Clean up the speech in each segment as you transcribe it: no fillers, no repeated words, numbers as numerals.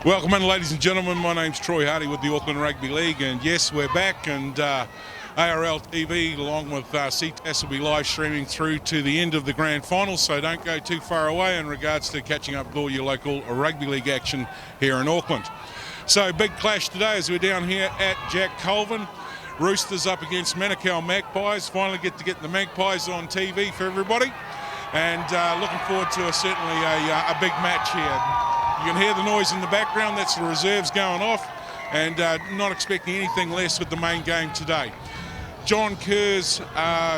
Welcome in, ladies and gentlemen. My name's Troy Hardy with the Auckland Rugby League, and yes, we're back, and ARL TV along with CTAS will be live streaming through to the end of the grand final, so don't go too far away in regards to catching up with all your local rugby league action here in Auckland. So big clash today as we're down here at Jack Colvin. Roosters up against Manukau Magpies. Finally get the Magpies on TV for everybody, and looking forward to certainly a big match here. You can hear the noise in the background, that's the reserves going off, and not expecting anything less with the main game today. John Kerr's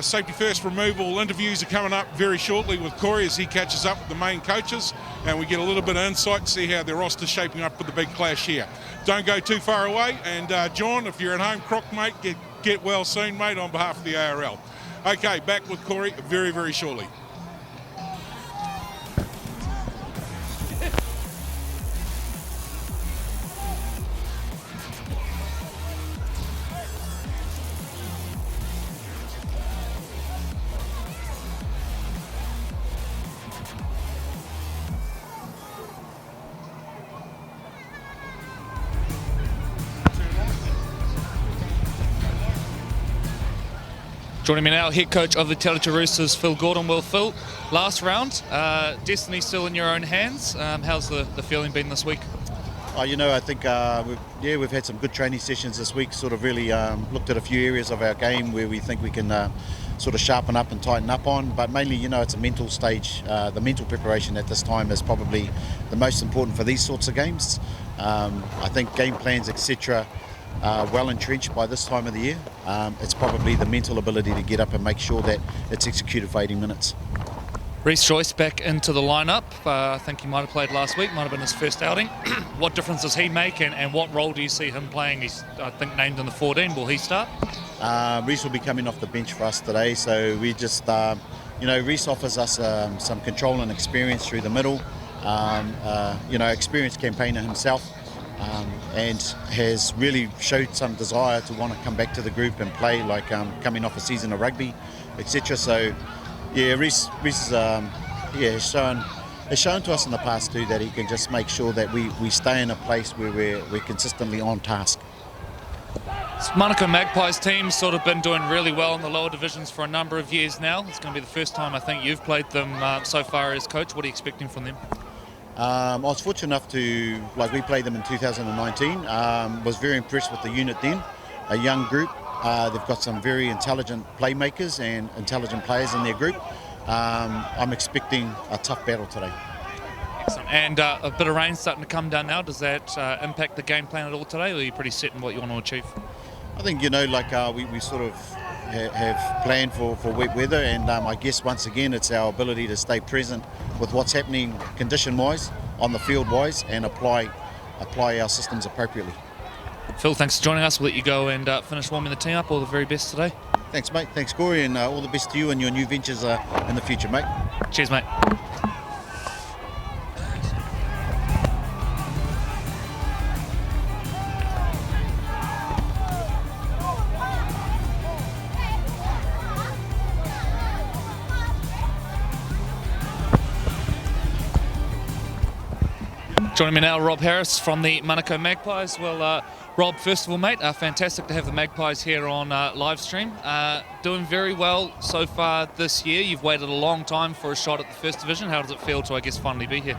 safety first removal interviews are coming up very shortly with Corey as he catches up with the main coaches, and we get a little bit of insight to see how their roster's shaping up for the big clash here. Don't go too far away, and John, if you're at home, croc mate, get well soon, mate, on behalf of the ARL. Okay, back with Corey very, very shortly. Joining me now, head coach of the Atatu Roosters, Phil Gordon. Well, Phil, last round, destiny still in your own hands. How's the feeling been this week? I think we've had some good training sessions this week. Sort of really looked at a few areas of our game where we think we can sort of sharpen up and tighten up on. But mainly, it's a mental stage. The mental preparation at this time is probably the most important for these sorts of games. I think game plans, etc., well entrenched by this time of the year. It's probably the mental ability to get up and make sure that it's executed for 80 minutes. Reece Joyce back into the lineup. I think he might have played last week, might have been his first outing. What difference does he make, and what role do you see him playing? He's, I think, named in the 14. Will he start? Reece will be coming off the bench for us today, so we just, Reece offers us some control and experience through the middle. Experienced campaigner himself. And has really showed some desire to want to come back to the group and play, like coming off a season of rugby, etc. So, yeah, Reece has shown to us in the past too that he can just make sure that we stay in a place where we're consistently on task. Manukau Magpies team's sort of been doing really well in the lower divisions for a number of years now. It's going to be the first time I think you've played them so far as coach. What are you expecting from them? I was fortunate enough we played them in 2019, was very impressed with the unit then, a young group. They've got some very intelligent playmakers and intelligent players in their group. I'm expecting a tough battle today. Excellent. And a bit of rain starting to come down now. Does that impact the game plan at all today, or are you pretty set in what you want to achieve? I think, we sort of have planned for wet weather, and I guess once again it's our ability to stay present with what's happening condition-wise, on the field-wise, and apply our systems appropriately. Phil, thanks for joining us. We'll let you go and finish warming the team up. All the very best today. Thanks, mate. Thanks, Corey, and all the best to you and your new ventures in the future, mate. Cheers, mate. Joining me now, Rob Harris from the Manukau Magpies. Well, Rob, first of all, mate, fantastic to have the Magpies here on live stream. Doing very well so far this year. You've waited a long time for a shot at the First Division. How does it feel to, I guess, finally be here?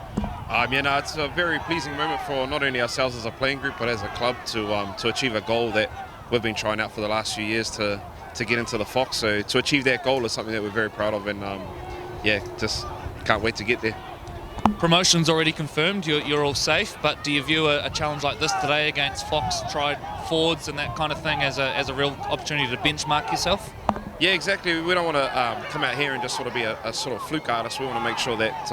It's a very pleasing moment for not only ourselves as a playing group, but as a club to achieve a goal that we've been trying out for the last few years to get into the Fox. So to achieve that goal is something that we're very proud of, and just can't wait to get there. Promotion's already confirmed, you're all safe, but do you view a challenge like this today against Fox tried forwards and that kind of thing as a real opportunity to benchmark yourself? Yeah, exactly. We don't want to come out here and just sort of be a sort of fluke artist. We want to make sure that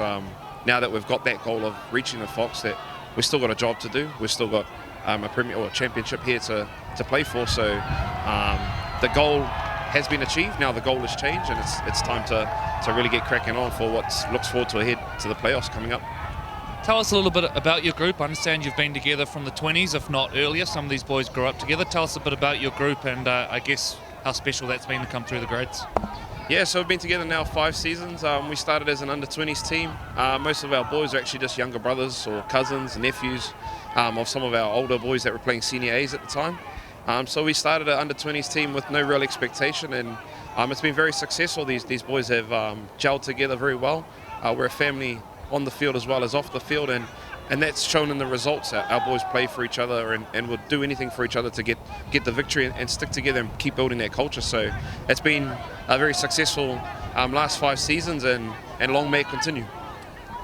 now that we've got that goal of reaching the Fox, that we've still got a job to do. We've still got a Premier or a Championship here to play for. So the goal has been achieved. Now the goal has changed, and it's time to really get cracking on for what looks forward to ahead to the playoffs coming up. Tell us a little bit about your group. I understand you've been together from the 20s, if not earlier. Some of these boys grew up together. Tell us a bit about your group and I guess how special that's been to come through the grades. Yeah, so we've been together now 5 seasons. We started as an under-20s team. Most of our boys are actually just younger brothers or cousins, nephews of some of our older boys that were playing senior A's at the time. So we started an under-20s team with no real expectation, and it's been very successful. These boys have gelled together very well. We're a family on the field as well as off the field, and that's shown in the results. Our boys play for each other and will do anything for each other to get the victory and stick together and keep building that culture. So it's been a very successful last 5 seasons, and long may it continue.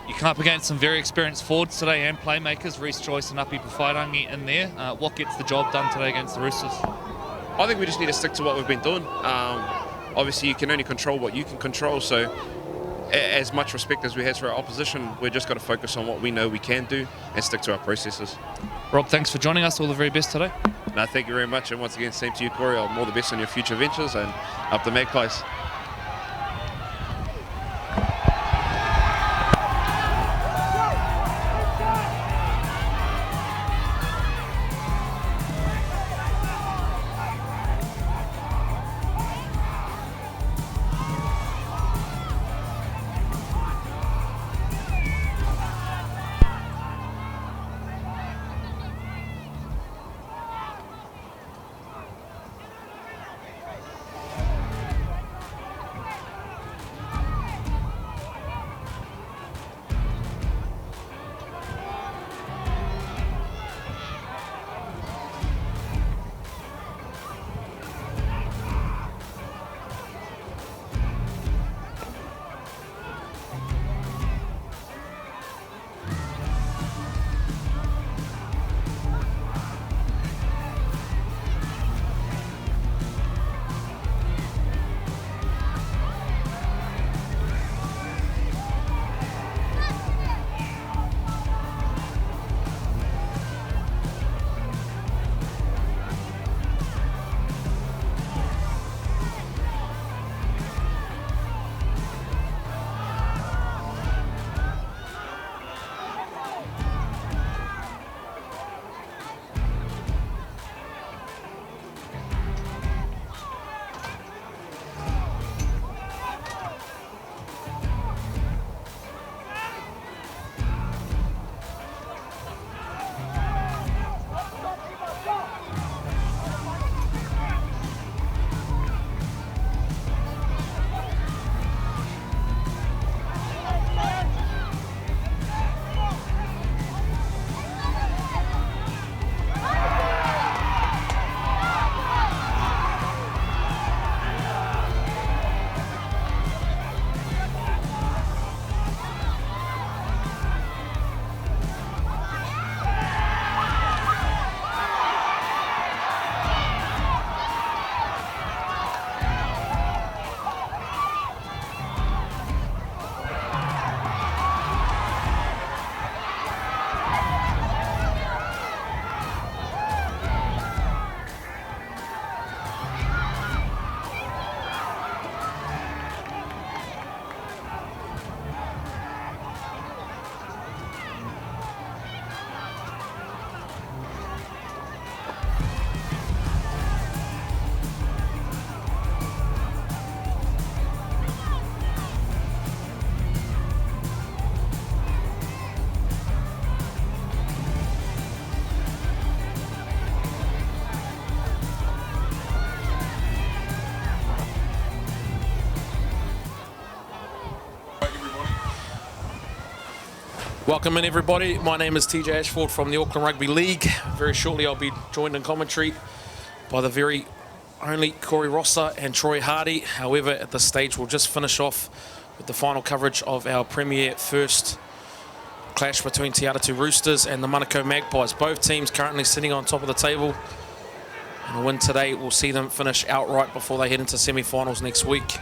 You come up against some very experienced forwards today and playmakers, Reece Joyce and Api Pawhairangi in there. What gets the job done today against the Roosters? I think we just need to stick to what we've been doing. Obviously, you can only control what you can control, so as much respect as we have for our opposition, we're just got to focus on what we know we can do and stick to our processes. Rob, thanks for joining us. All the very best today. No, thank you very much, and once again, same to you, Corey. All the best on your future ventures, and up the Magpies. Welcome in, everybody. My name is TJ Ashford from the Auckland Rugby League. Very shortly I'll be joined in commentary by the very only Corey Rosser and Troy Hardy. However, at this stage we'll just finish off with the final coverage of our Premier first clash between Te Atatu Roosters and the Manukau Magpies. Both teams currently sitting on top of the table. And a win today will see them finish outright before they head into semi-finals next week.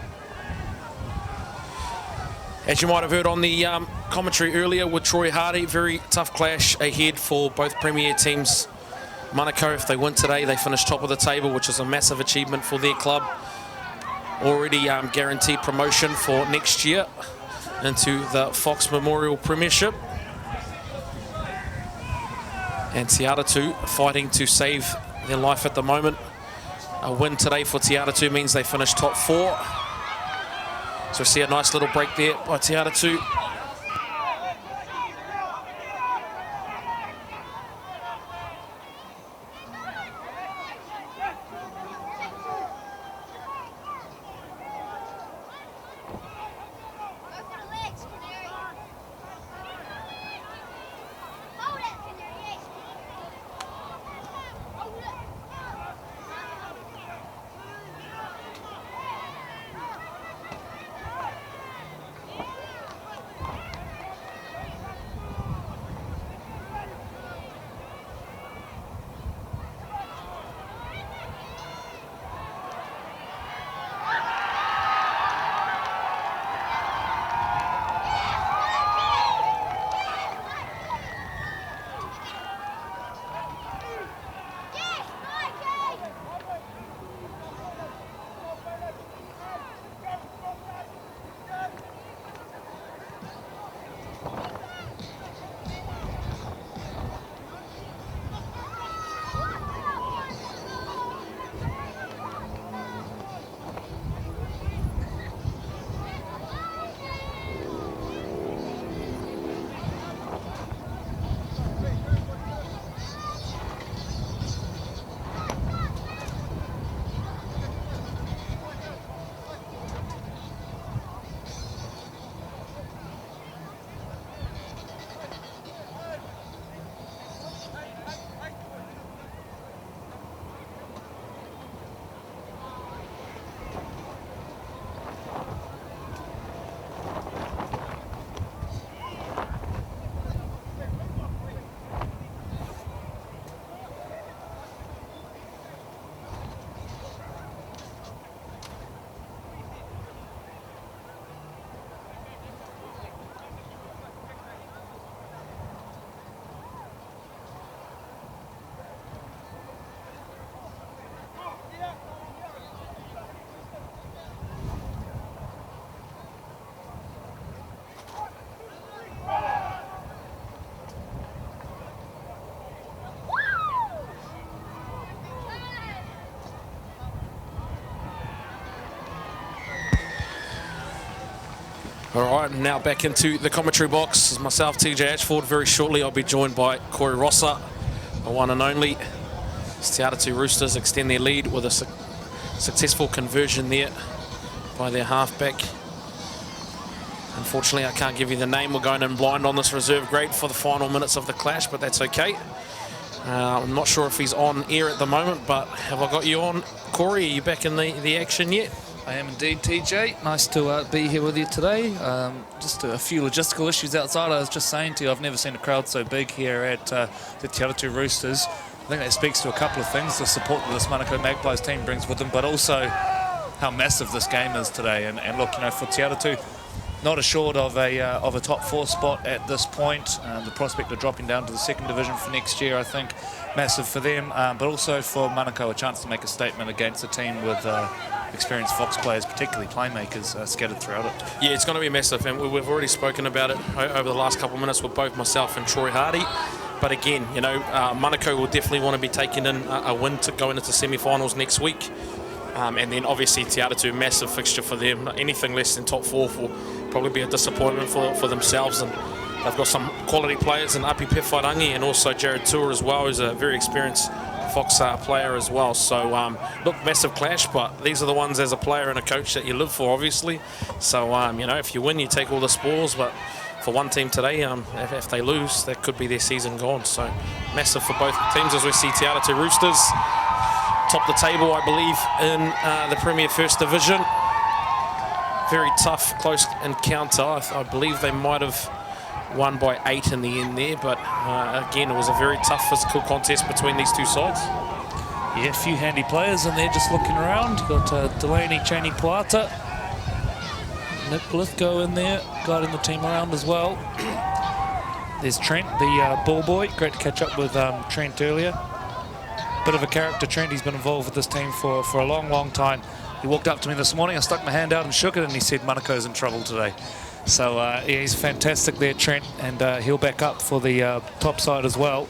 As you might have heard on the commentary earlier with Troy Hardy, very tough clash ahead for both Premier teams. Manukau, if they win today, they finish top of the table, which is a massive achievement for their club. Already guaranteed promotion for next year into the Fox Memorial Premiership. And Te Atatu fighting to save their life at the moment. A win today for Te Atatu means they finish top 4. So we see a nice little break there by Te Atatu. All right, now back into the commentary box. As myself, TJ Ashford. Very shortly, I'll be joined by Corey Rosser, the one and only. Te Atatu Roosters extend their lead with a successful conversion there by their halfback. Unfortunately, I can't give you the name. We're going in blind on this reserve grade for the final minutes of the clash, but that's okay. I'm not sure if he's on air at the moment, but have I got you on? Corey, are you back in the action yet? I am indeed, TJ. Nice to be here with you today. Just a few logistical issues outside. I was just saying to you, I've never seen a crowd so big here at the Te Atatu Roosters. I think that speaks to a couple of things, the support that this Manukau Magpies team brings with them, but also how massive this game is today. And look, you know, for Te Atatu, not assured of a top 4 spot at this point. The prospect of dropping down to the 2nd division for next year, I think, massive for them. But also for Manukau, a chance to make a statement against a team with experienced Fox players, particularly playmakers, scattered throughout it. Yeah, it's going to be massive, and we've already spoken about it over the last couple of minutes with both myself and Troy Hardy. But again, you know, Manukau will definitely want to be taking in a win to go into the semi-finals next week. And then obviously Te Atatu, massive fixture for them. Anything less than top 4 will probably be a disappointment for themselves. And they've got some quality players in Api Pewhairangi and also Jared Tour as well, who's a very experienced Fox player as well. So look, massive clash, but these are the ones as a player and a coach that you live for, obviously. So you know, if you win, you take all the spoils, but for one team today, if they lose, that could be their season gone. So massive for both teams as we see Te Atatu Roosters top the table, I believe, in the Premier First Division. Very tough, close encounter. I believe they might have won by 8 in the end there, but again, it was a very tough physical contest between these two sides. Yeah, a few handy players in there just looking around. Got Delaney, Cheney, Puata, Nick Lithgow in there, guiding the team around as well. There's Trent, the ball boy. Great to catch up with Trent earlier. Bit of a character, Trent. He's been involved with this team for a long, long time. He walked up to me this morning, I stuck my hand out and shook it, and he said Manukau's in trouble today. So yeah, he's fantastic there, Trent, and he'll back up for the top side as well.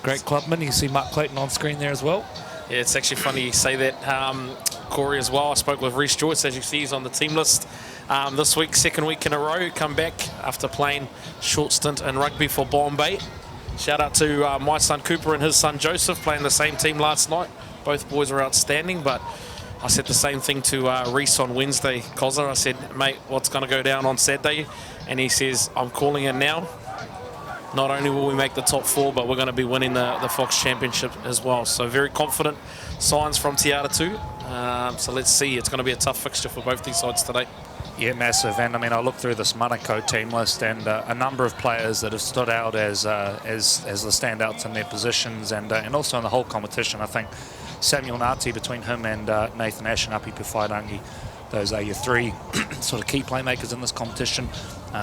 Great clubman. You see Mark Clayton on screen there as well. Yeah, it's actually funny you say that, Corey, as well. I spoke with Reece Joyce, as you see, he's on the team list this week, second week in a row, come back after playing short stint in rugby for Bombay. Shout out to my son Cooper and his son Joseph, playing the same team last night. Both boys were outstanding, but I said the same thing to Reese on Wednesday, Cozza. I said, mate, what's going to go down on Saturday? And he says, I'm calling it now. Not only will we make the top 4, but we're going to be winning the Fox Championship as well. So very confident signs from Atatu. So let's see. It's going to be a tough fixture for both these sides today. Yeah, massive. And I mean, I looked through this Manukau team list, and a number of players that have stood out as the standouts in their positions, and also in the whole competition. I think Samuel Ngati, between him and Nathan Ash and Api Pufairangi, those are your 3 sort of key playmakers in this competition.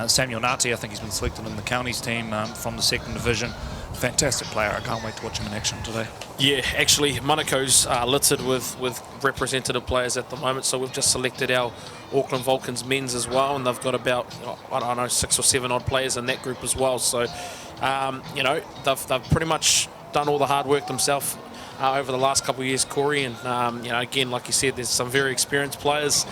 Samuel Ngati, I think he's been selected in the counties team from the 2nd division. Fantastic player. I can't wait to watch him in action today. Yeah, actually, Manukau's littered with representative players at the moment, so we've just selected our Auckland Vulcans men's as well, and they've got about, I don't know, 6 or 7 odd players in that group as well. So, you know, they've pretty much done all the hard work themselves over the last couple of years, Corey, and, you know, again, like you said, there's some very experienced players.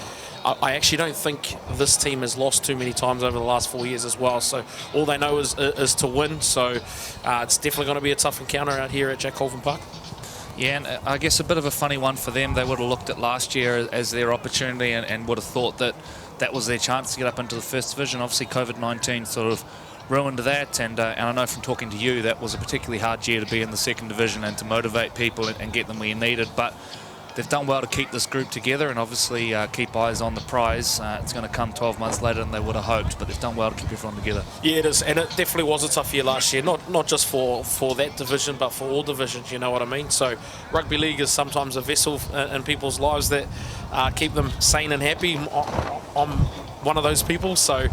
I actually don't think this team has lost too many times over the last 4 years as well. So all they know is to win. So it's definitely going to be a tough encounter out here at Jack Colvin Park. Yeah, and I guess a bit of a funny one for them. They would have looked at last year as their opportunity and would have thought that was their chance to get up into the 1st division. Obviously, COVID-19 sort of ruined that, and I know from talking to you that was a particularly hard year to be in the 2nd division and to motivate people and get them where you needed. But they've done well to keep this group together and obviously keep eyes on the prize. It's going to come 12 months later than they would have hoped, but they've done well to keep everyone together. Yeah, it is, and it definitely was a tough year last year, not just for that division, but for all divisions, you know what I mean? So rugby league is sometimes a vessel in people's lives that keep them sane and happy. I'm one of those people. So,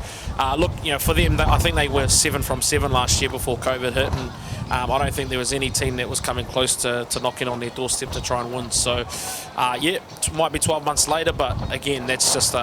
look, you know, for them, I think they were 7 from 7 last year before COVID hit, and I don't think there was any team that was coming close to knocking on their doorstep to try and win. So, yeah, it might be 12 months later, but again, that's just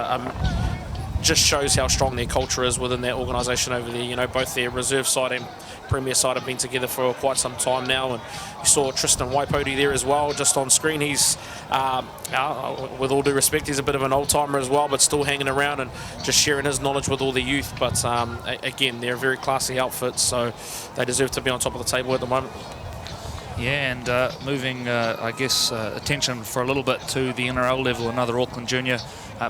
just shows how strong their culture is within that organisation over there. You know, both their reserve side and Premier side have been together for quite some time now, and you saw Tristan Waipoti there as well, just on screen. He's, with all due respect, he's a bit of an old-timer as well, but still hanging around and just sharing his knowledge with all the youth. But again, they're a very classy outfit, so they deserve to be on top of the table at the moment. Yeah, and moving, I guess, attention for a little bit to the NRL level. Another Auckland junior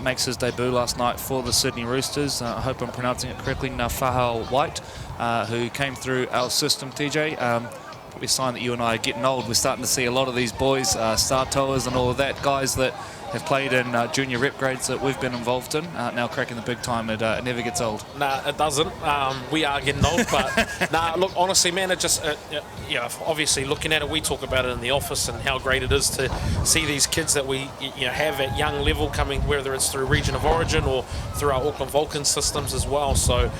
makes his debut last night for the Sydney Roosters. I hope I'm pronouncing it correctly. Ngafahau White, who came through our system, TJ. Probably a sign that you and I are getting old. We're starting to see a lot of these boys, star towers and all of that, guys that have played in junior rep grades that we've been involved in, now cracking the big time. It never gets old. Nah, it doesn't. We are getting old, but nah, look, honestly, man, it just, you know, obviously looking at it, we talk about it in the office and how great it is to see these kids that we, you know, have at young level coming, whether it's through region of origin or through our Auckland Vulcan systems as well. So,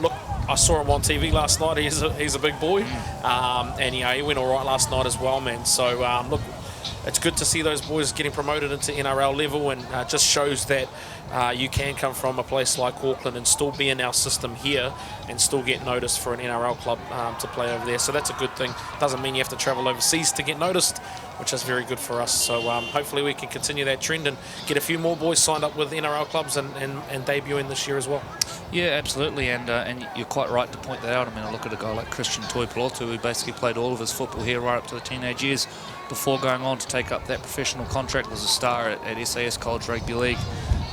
look, I saw him on TV last night. He's a big boy, and you know, he went all right last night as well, man. So, look, it's good to see those boys getting promoted into NRL level, and just shows that you can come from a place like Auckland and still be in our system here and still get noticed for an NRL club to play over there. So that's a good thing. Doesn't mean you have to travel overseas to get noticed, which is very good for us. So hopefully we can continue that trend and get a few more boys signed up with NRL clubs and debuting this year as well. Yeah, absolutely, and you're quite right to point that out. I mean, I look at a guy like Christian Toipolotu, who basically played all of his football here right up to the teenage years before going on to take up that professional contract, was a star at SAS College Rugby League,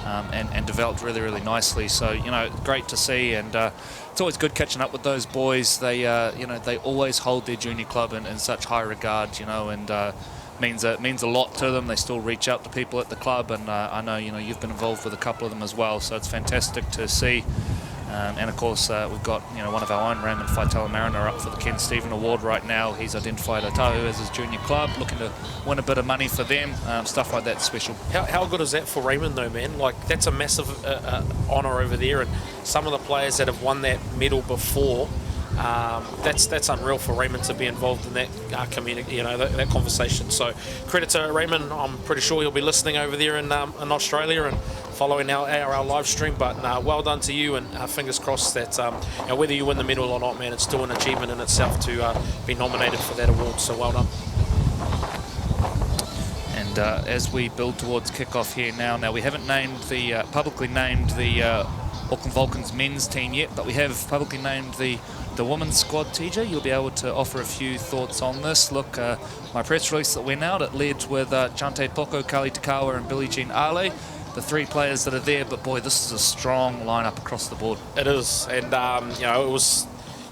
and developed really, really nicely. So, you know, great to see, and it's always good catching up with those boys. They, you know, they always hold their junior club in such high regard, you know, and means a lot to them. They still reach out to people at the club, and I know, you know, you've been involved with a couple of them as well, so it's fantastic to see. And of course, we've got, you know, one of our own, Raymond Faitala Mariner, up for the Ken Stephen Award right now. He's identified Atatu as his junior club, looking to win a bit of money for them. Stuff like that's special. How good is that for Raymond though, man? Like, that's a massive honour over there, and some of the players that have won that medal before, that's unreal for Raymond to be involved in that community, you know, that conversation. So credit to Raymond. I'm pretty sure he'll be listening over there in Australia and following our live stream. But well done to you, and fingers crossed that you know, whether you win the medal or not, man, it's still an achievement in itself to be nominated for that award. So well done. And And as we build towards kickoff here now we haven't named the publicly named the Auckland Vulcans men's team yet, but we have publicly named the women's squad. TJ, you'll be able to offer a few thoughts on this. Look, my press release that went out, it led with Chante Poko, Kali Takawa and Billie Jean Ale, the 3 players that are there, but boy, this is a strong lineup across the board. It is, and it was.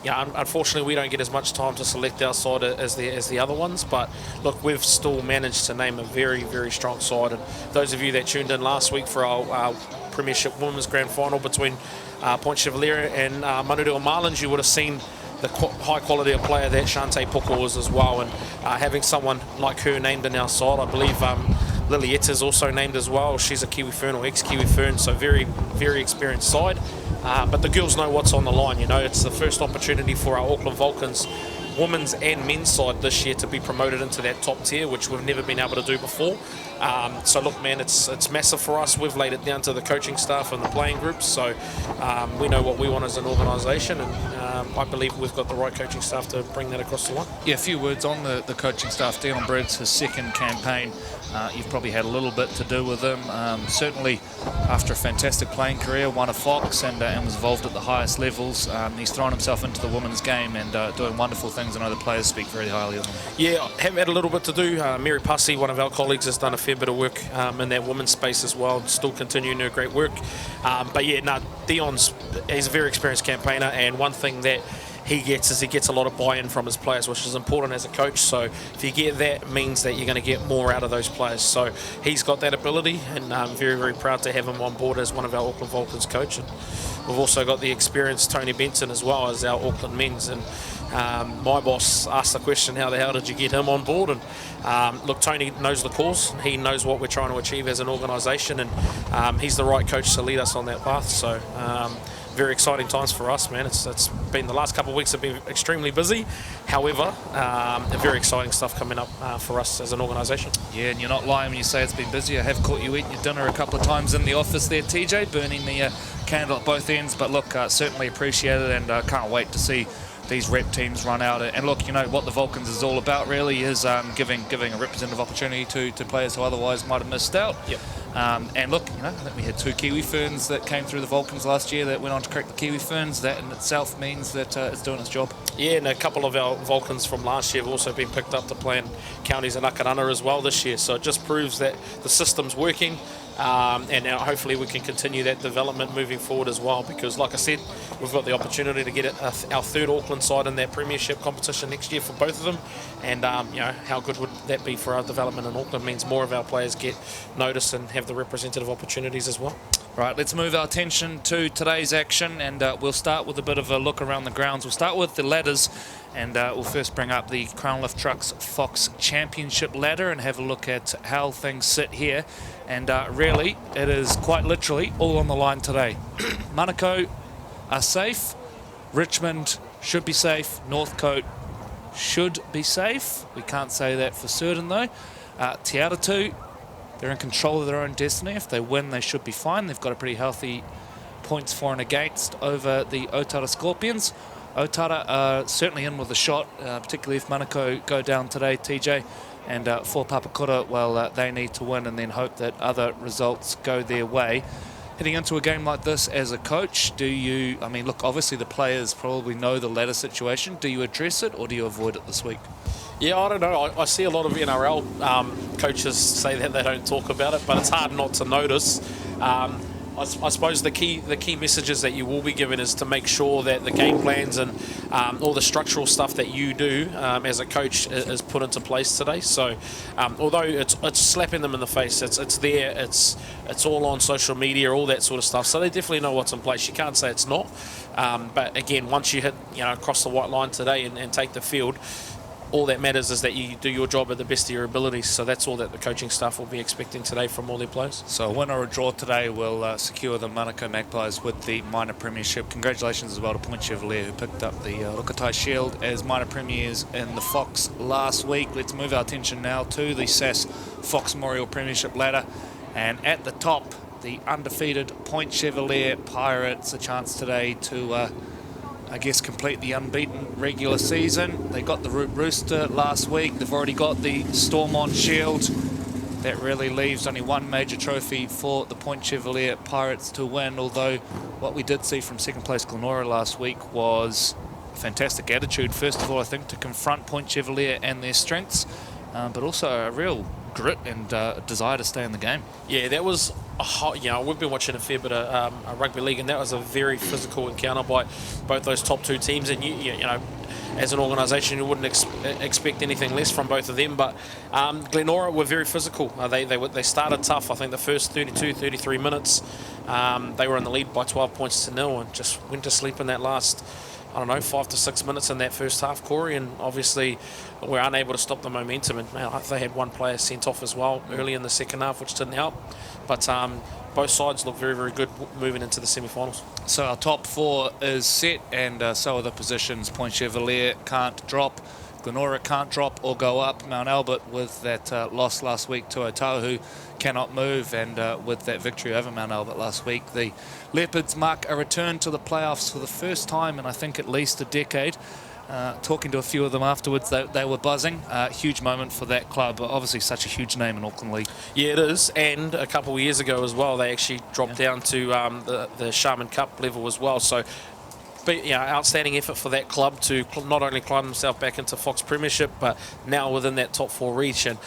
Yeah, unfortunately, we don't get as much time to select our side as the other ones. But look, we've still managed to name a very, very strong side. And those of you that tuned in last week for our Premiership Women's Grand Final between Point Chevalier and Manukau Marlins, you would have seen the high quality of player that Chante Poko was as well. And having someone like her named in our side, I believe Lilietta is also named as well. She's a Kiwi Fern or ex-Kiwi Fern, so very, very experienced side. But the girls know what's on the line. It's the first opportunity for our Auckland Vulcans women's and men's side this year to be promoted into that top tier, which we've never been able to do before. So look, man, it's massive for us. We've laid it down to the coaching staff and the playing groups, so we know what we want as an organisation, and I believe we've got the right coaching staff to bring that across the line. Yeah, a few words on the coaching staff. Dion Briggs, his second campaign. You've probably had a little bit to do with him. Certainly, after a fantastic playing career, won a Fox and was involved at the highest levels. He's thrown himself into the women's game and doing wonderful things. I know the players speak very highly of him. Yeah, I have had a little bit to do. Mary Pussy, one of our colleagues, has done a fair bit of work in that women's space as well, still continuing her great work. But yeah, no, he's a very experienced campaigner, and one thing that he gets a lot of buy-in from his players, which is important as a coach. So if you get that, it means that you're going to get more out of those players. So he's got that ability, and I'm very, very proud to have him on board as one of our Auckland Vulcans coach. And we've also got the experienced Tony Benson as well as our Auckland men's. And my boss asked the question, how the hell did you get him on board? And look, Tony knows the cause. He knows what we're trying to achieve as an organisation, and he's the right coach to lead us on that path. So very exciting times for us, man. It's been, the last couple of weeks have been extremely busy. However, very exciting stuff coming up for us as an organisation. Yeah, and you're not lying when you say it's been busy. I have caught you eating your dinner a couple of times in the office there, TJ, burning the candle at both ends. But look, certainly appreciate it, and can't wait to see these rep teams run out. And look, what the Vulcans is all about really is giving a representative opportunity to players who otherwise might have missed out. Yep. And look, I think we had 2 Kiwi Ferns that came through the Vulcans last year that went on to correct the Kiwi Ferns. That in itself means that it's doing its job. Yeah, and a couple of our Vulcans from last year have also been picked up to play in counties in Akarana as well this year. So it just proves that the system's working. And now hopefully we can continue that development moving forward as well, because like I said, we've got the opportunity to get our third Auckland side in that premiership competition next year for both of them. And how good would that be for our development in Auckland? It means more of our players get noticed and have the representative opportunities as well. Right, let's move our attention to today's action, and we'll start with a bit of a look around the grounds. We'll start with the ladders, and we'll first bring up the Crown Lift Trucks Fox Championship ladder and have a look at how things sit here. And really, it is quite literally all on the line today. Manukau are safe. Richmond should be safe. Northcote should be safe. We can't say that for certain, though. Te Atatu, they're in control of their own destiny. If they win, they should be fine. They've got a pretty healthy points for and against over the Otara Scorpions. Otara are certainly in with a shot, particularly if Manukau go down today, TJ. And for Papakura, well, they need to win and then hope that other results go their way. Heading into a game like this as a coach, look, obviously the players probably know the ladder situation. Do you address it or do you avoid it this week? Yeah, I don't know. I see a lot of NRL coaches say that they don't talk about it, but it's hard not to notice. I suppose the key messages that you will be given is to make sure that the game plans and all the structural stuff that you do as a coach is put into place today. So although it's slapping them in the face, it's there, it's all on social media, all that sort of stuff. So they definitely know what's in place. You can't say it's not. But again, once you hit across the white line today and take the field, all that matters is that you do your job at the best of your abilities. So that's all that the coaching staff will be expecting today from all their players. So a win or a draw today will secure the Manukau Magpies with the minor premiership. Congratulations as well to Point Chevalier, who picked up the Rukatai Shield as minor premiers in the Fox last week. Let's move our attention now to the SAS Fox Memorial Premiership ladder. And at the top, the undefeated Point Chevalier Pirates, a chance today to complete the unbeaten regular season. They got the Root Rooster last week. They've already got the Stormont Shield. that really leaves only one major trophy for the Point Chevalier Pirates to win, although what we did see from second place Glenora last week was a fantastic attitude. First of all, I think, to confront Point Chevalier and their strengths, but also a real grit and desire to stay in the game. Yeah, that was a hot, we've been watching a fair bit of rugby league, and that was a very physical encounter by both those top two teams. And you know, as an organisation, you wouldn't expect anything less from both of them. But Glenora were very physical. They started tough. I think the first 32, 33 minutes, they were in the lead by 12 points to 0, and just went to sleep in that last, 5 to 6 minutes in that first half, Corey, and obviously we're unable to stop the momentum. And they had one player sent off as well early in the second half, which didn't help. But both sides look very, very good moving into the semi-finals. So our top four is set, and so are the positions. Point Chevalier can't drop, Glenora can't drop or go up. Mount Albert, with that loss last week to Atatu, cannot move, and with that victory over Mount Albert last week, the Leopards mark a return to the playoffs for the first time in I think at least a decade. Talking to a few of them afterwards, they were buzzing. Huge moment for that club. Obviously such a huge name in Auckland League. Yeah, it is. And a couple of years ago as well, they actually dropped down to the Sharman Cup level as well. So, but outstanding effort for that club to not only climb themselves back into Fox Premiership, but now within that top four reach. And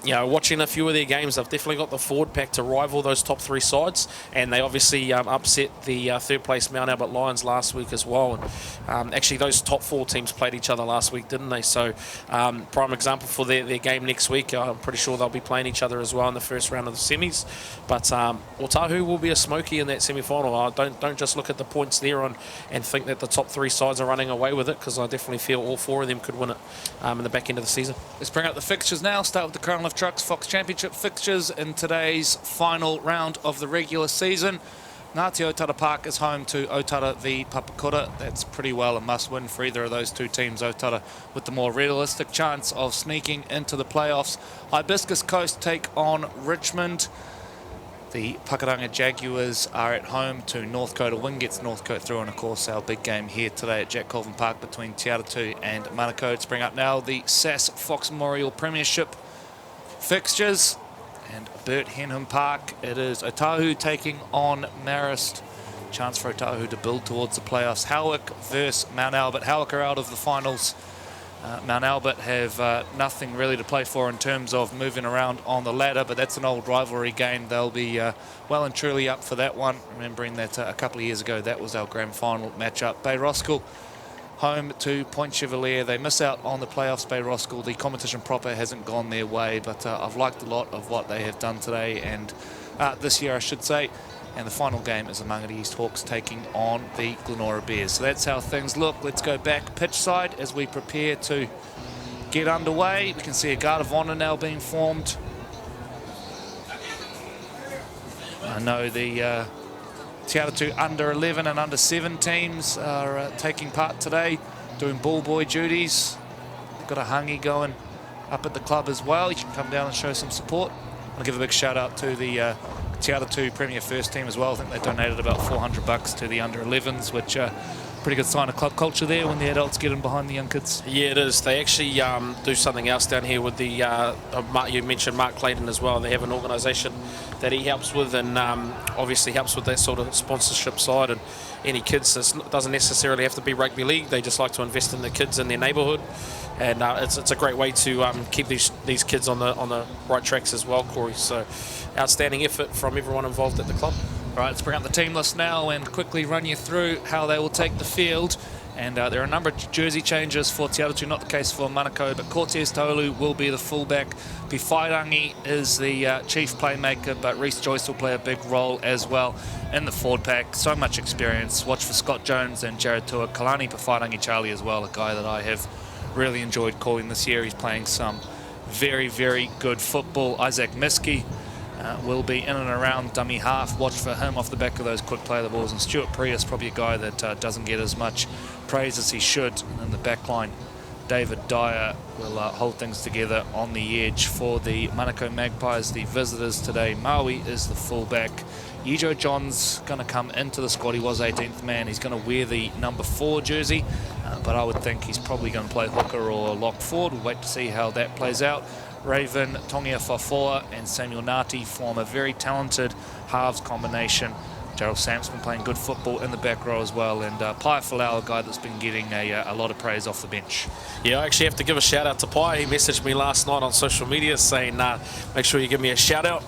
watching a few of their games, they've definitely got the forward pack to rival those top three sides, and they obviously upset the third place Mount Albert Lions last week as well. And actually those top four teams played each other last week, didn't they? So prime example for their game next week. I'm pretty sure they'll be playing each other as well in the first round of the semis. But Otahu will be a smoky in that semi-final. Don't just look at the points there and think that the top three sides are running away with it, because I definitely feel all four of them could win it in the back end of the season. Let's bring up the fixtures now. Start with the Crown Lift Trucks Fox Championship fixtures in today's final round of the regular season. Ngāti Otara Park is home to Otara v Papakura. That's pretty well a must-win for either of those two teams. Otara with the more realistic chance of sneaking into the playoffs. Hibiscus Coast take on Richmond. The Pakuranga Jaguars are at home to Northcote. A win gets Northcote through, and of course our big game here today at Jack Colvin Park between Te Atatu and Manukau. Let's bring up now the SAS Fox Memorial Premiership fixtures. And Bert Henham Park, it is Otahu taking on Marist. Chance for Otahu to build towards the playoffs. Howick versus Mount Albert. Howick are out of the finals. Mount Albert have nothing really to play for in terms of moving around on the ladder, but that's an old rivalry game. They'll be well and truly up for that one, remembering that a couple of years ago that was our grand final matchup. Bay Roskill home to Point Chevalier. They miss out on the playoffs, Bay Roskill. The competition proper hasn't gone their way, but I've liked a lot of what they have done today, and this year I should say. And the final game is the Mangere East Hawks taking on the Glenora Bears. So that's how things look. Let's go back pitch side as we prepare to get underway. We can see a guard of honour now being formed. I know the Te Atatu under 11 and under 7 teams are taking part today, doing ball boy duties. Got a hangi going up at the club as well. You can come down and show some support. I'll give a big shout out to the Te Atatu Premier First Team as well. I think they donated about $400 to the under 11s, which pretty good sign of club culture there when the adults get in behind the young kids. Yeah, it is. They actually do something else down here with the you mentioned Mark Clayton as well. They have an organisation that he helps with, and obviously helps with that sort of sponsorship side. And any kids, it doesn't necessarily have to be rugby league. They just like to invest in the kids in their neighbourhood, and it's a great way to keep these kids on the right tracks as well, Corey. So outstanding effort from everyone involved at the club. All right, let's bring up the team list now and quickly run you through how they will take the field. And there are a number of jersey changes for Te Atatu, not the case for Manukau, but Cortez Tolu will be the fullback. Pifairangi is the chief playmaker, but Reece Joyce will play a big role as well in the forward pack. So much experience. Watch for Scott Jones and Jared Tua. Kalani Pifairangi Charlie as well, a guy that I have really enjoyed calling this year. He's playing some very, very good football. Isaac Miskey will be in and around dummy half. Watch for him off the back of those quick play the balls. And Stuart Prius, probably a guy that doesn't get as much praise as he should. And in the back line, David Dyer will hold things together on the edge. For the Manukau Magpies, the visitors today, Maui is the fullback. Yijo John's going to come into the squad. He was 18th man. He's going to wear the number 4 jersey, but I would think he's probably going to play hooker or lock forward. We'll wait to see how that plays out. Raven, Tongia Fafoa and Samuel Ngati form a very talented halves combination. Daryl Samp's been playing good football in the back row as well, and Pai Folau, a guy that's been getting a lot of praise off the bench. Yeah, I actually have to give a shout out to Pai. He messaged me last night on social media saying, make sure you give me a shout out.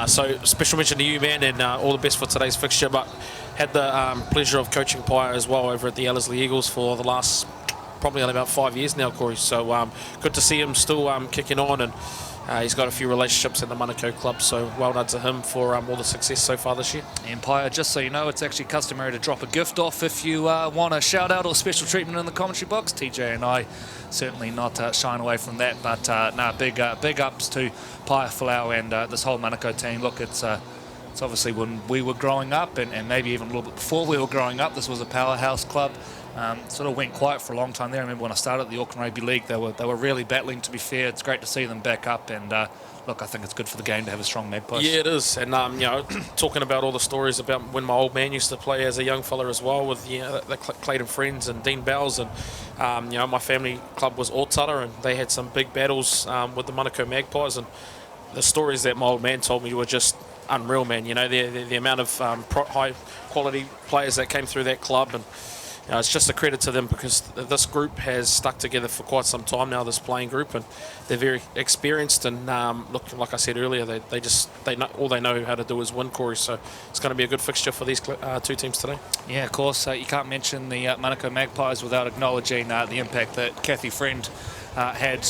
So special mention to you, man, and all the best for today's fixture. But had the pleasure of coaching Pai as well over at the Ellerslie Eagles for the last probably only about 5 years now, Corey. So good to see him still kicking on, and he's got a few relationships in the Manukau club, so well done to him for all the success so far this year. Empire, just so you know, it's actually customary to drop a gift off if you want a shout out or special treatment in the commentary box. TJ and I certainly not shying away from that, but no, big ups to Pai Folau and this whole Manukau team. Look, it's obviously when we were growing up, and maybe even a little bit before we were growing up, this was a powerhouse club. Sort of went quiet for a long time there. I remember when I started at the Auckland Rugby League, they were really battling, to be fair. It's great to see them back up, and look, I think it's good for the game to have a strong Magpies. Yeah, it is. And you know, talking about all the stories about when my old man used to play as a young fella as well with the Clayton Friends and Dean Bowles, and you know, my family club was Atatu, and they had some big battles with the Manukau Magpies, and the stories that my old man told me were just unreal, man. You know, the amount of high quality players that came through that club, and it's just a credit to them because this group has stuck together for quite some time now, this playing group, and they're very experienced, and look, like I said earlier, they know, all they know how to do is win, Corey, so it's going to be a good fixture for these two teams today. Yeah, of course, you can't mention the Manukau Magpies without acknowledging the impact that Kathy Friend had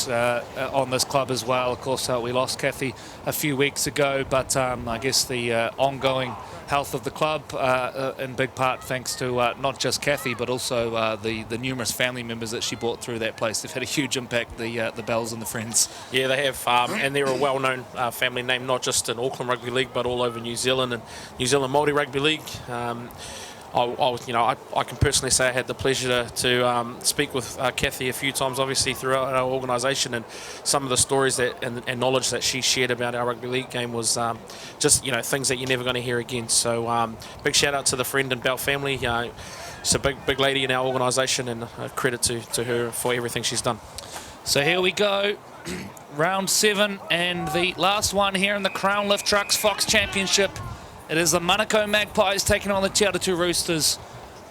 on this club as well. Of course, we lost Kathy a few weeks ago, but I guess the ongoing health of the club, in big part thanks to not just Kathy, but also the numerous family members that she brought through that place. They've had a huge impact, the Bells and the Friends. Yeah, they have, and they're a well-known family name, not just in Auckland Rugby League, but all over New Zealand and New Zealand Māori Rugby League. I can personally say I had the pleasure to speak with Kathy a few times, obviously, throughout our organisation, and some of the stories and knowledge that she shared about our rugby league game was just, you know, things that you're never going to hear again. So big shout out to the Friend and Bell family. She's a big lady in our organisation, and credit to her for everything she's done. So here we go, round 7, and the last one here in the Crown Lift Trucks Fox Championship. It is the Manukau Magpies taking on the Atatu Roosters.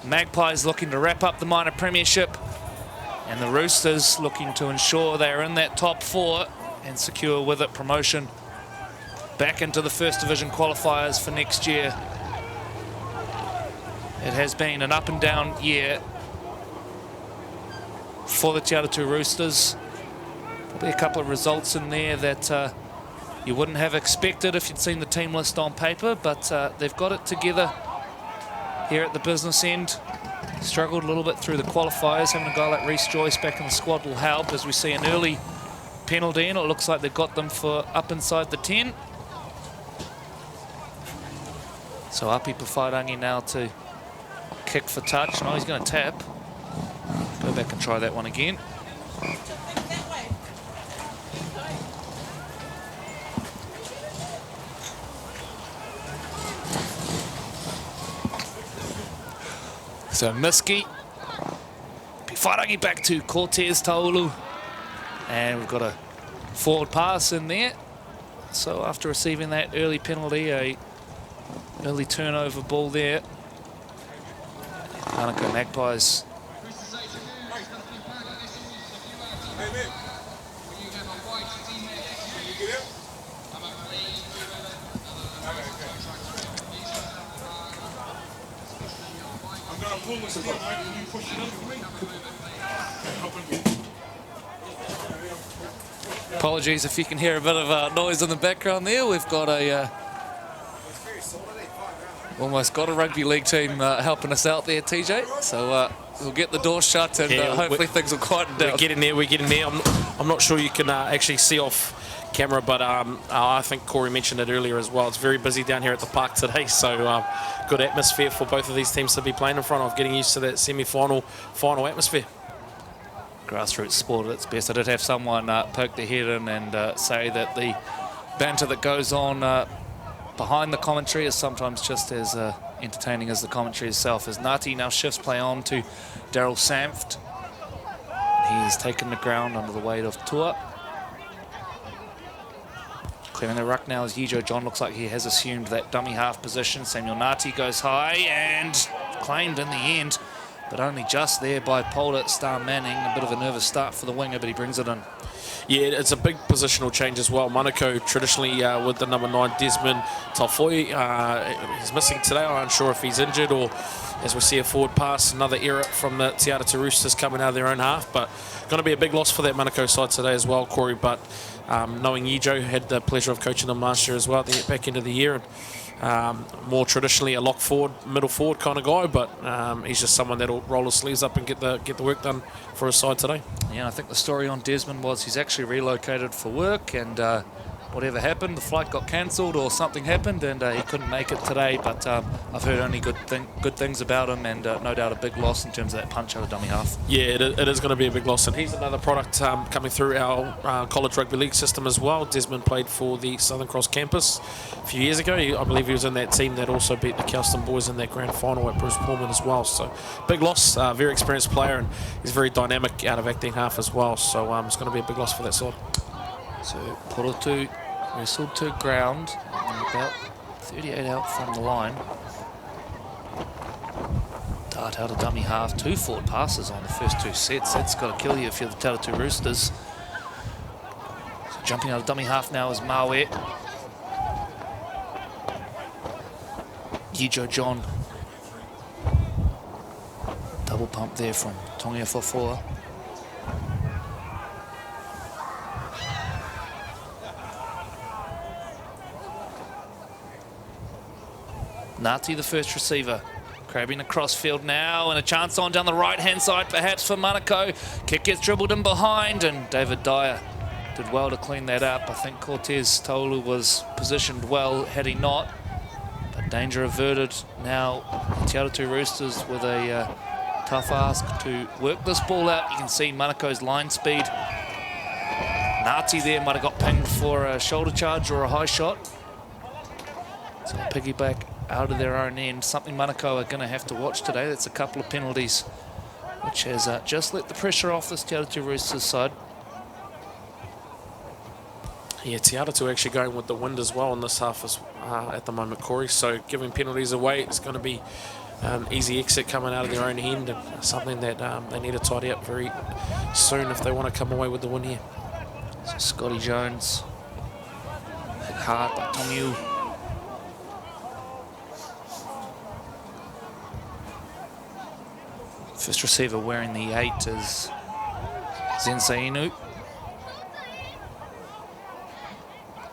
Magpies looking to wrap up the minor premiership, and the Roosters looking to ensure they are in that top 4 and secure with it promotion back into the First Division qualifiers for next year. It has been an up and down year for the Atatu Roosters. Probably a couple of results in there that you wouldn't have expected if you'd seen the team list on paper, but they've got it together here at the business end. Struggled a little bit through the qualifiers. Having a guy like Reece Joyce back in the squad will help, as we see an early penalty, and it looks like they've got them for up inside the 10. So Api Pawhairangi now to kick for touch. No, he's going to tap. Go back and try that one again. So Miski, Pawhairangi back to Cortez Taulu, and we've got a forward pass in there. So after receiving that early penalty, a early turnover ball there. Manukau Magpies. Apologies if you can hear a bit of noise in the background there. We've got a almost got a rugby league team helping us out there, TJ. So we'll get the door shut, and hopefully things will quieten down. We're getting there. I'm not sure you can actually see off camera, but I think Corey mentioned it earlier as well. It's very busy down here at the park today, so good atmosphere for both of these teams to be playing in front of, getting used to that semi-final atmosphere. Grassroots sport at its best. I did have someone poke their head in and say that the banter that goes on behind the commentary is sometimes just as entertaining as the commentary itself. As Ngati now shifts play on to Daryl Samft. He's taken the ground under the weight of Tua. Clearing the ruck now as Yijo John looks like he has assumed that dummy half position. Samuel Nati goes high and claimed in the end, but only just there by Polder Star Manning. A bit of a nervous start for the winger, but he brings it in. Yeah, it's a big positional change as well. Manukau traditionally with the number 9 Desmond Taufoi. He's missing today. I'm unsure if he's injured or, as we see a forward pass, another error from the Te Atatu Roosters coming out of their own half. But going to be a big loss for that Manukau side today as well, Corey. But knowing Yijo, had the pleasure of coaching them last year as well at the back end of the year. And, more traditionally a lock forward, middle forward kind of guy, but he's just someone that'll roll his sleeves up and get the work done for his side today. Yeah, I think the story on Desmond was he's actually relocated for work, and whatever happened, the flight got cancelled or something happened, and he couldn't make it today. But I've heard only good things about him, and no doubt a big loss in terms of that punch out of dummy half. Yeah, it is going to be a big loss, and he's another product coming through our college rugby league system as well. Desmond played for the Southern Cross campus a few years ago. I believe he was in that team that also beat the Kelston boys in that grand final at Bruce Pullman as well. So big loss, very experienced player, and he's very dynamic out of acting half as well. So it's going to be a big loss for that side. So Porotu wrestled to ground, about 38 out from the line. Dart out a dummy half, 2 forward passes on the first 2 sets. That's got to kill you if you're the Te Atatu Roosters. So jumping out of dummy half now is Maue. Yijo John. Double pump there from Tongia Fofoa. Nati, the first receiver, grabbing across field now, and a chance on down the right-hand side, perhaps for Manukau. Kick gets dribbled in behind, and David Dyer did well to clean that up. I think Cortez Tolu was positioned well had he not, but danger averted. Now Te Atatu Roosters with a tough ask to work this ball out. You can see Manukau's line speed. Nati there might have got pinged for a shoulder charge or a high shot. So piggyback out of their own end, something Manukau are going to have to watch today. That's a couple of penalties, which has just let the pressure off this Te Atatu Roosters side. Yeah, Te Atatu actually going with the wind as well in this half at the moment, Corey. So giving penalties away, it's going to be an easy exit coming out of their own end, and something that they need to tidy up very soon if they want to come away with the win here. So Scotty Jones, hit hard by Tomiu. First receiver wearing the 8 is Zensainu.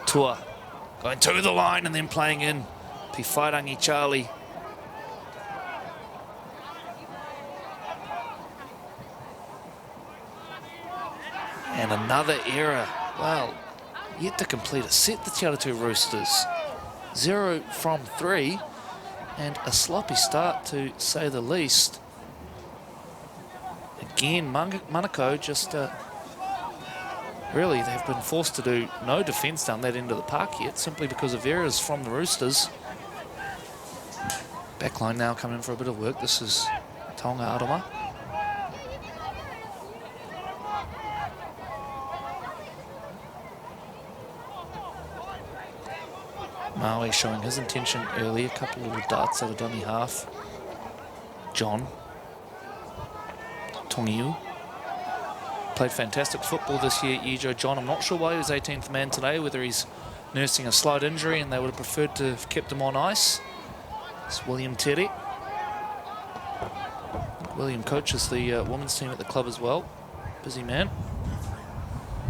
Tua going to the line and then playing in Piwhairangi Charlie. And another error. Well, yet to complete a set, the Te Atatu Roosters. 0 from 3, and a sloppy start to say the least. Again, Manukau just really, they've been forced to do no defence down that end of the park yet, simply because of errors from the Roosters. Backline now coming in for a bit of work. This is Tonga Aroma. Maui showing his intention early, a couple of little darts out of dummy half. John. Tongiu. Played fantastic football this year, Yijo John. I'm not sure why he was 18th man today, whether he's nursing a slight injury and they would have preferred to have kept him on ice. It's William Terry. William coaches the women's team at the club as well. Busy man.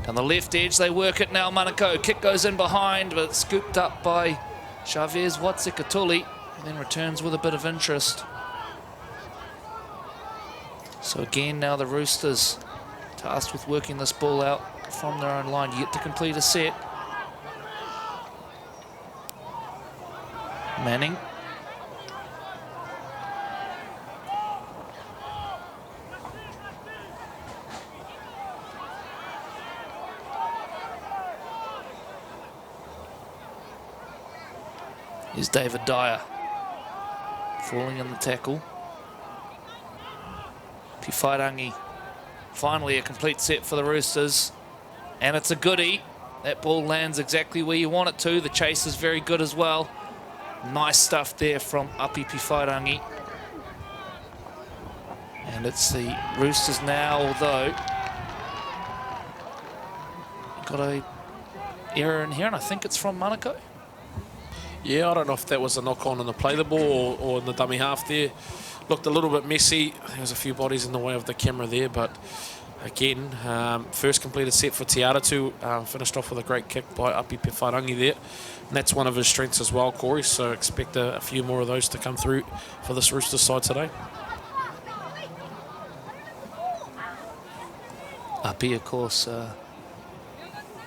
Down the left edge, they work it now, Manukau. Kick goes in behind, but it's scooped up by Chavez Watsikatuli, and then returns with a bit of interest. So again, now the Roosters tasked with working this ball out from their own line, yet to complete a set. Manning. Here's David Dyer falling in the tackle. Piwhairangi, finally a complete set for the Roosters, and it's a goodie. That ball lands exactly where you want it to. The chase is very good as well. Nice stuff there from Api Piwhairangi. And it's the Roosters now, although got a error in here, and I think it's from Manukau. Yeah, I don't know if that was a knock-on in the play the ball or in the dummy half there. Looked a little bit messy. There was a few bodies in the way of the camera there, but again, first completed set for Atatu. Finished off with a great kick by Api Piwhairangi there. And that's one of his strengths as well, Corey, so expect a few more of those to come through for this Roosters side today. Api, of course,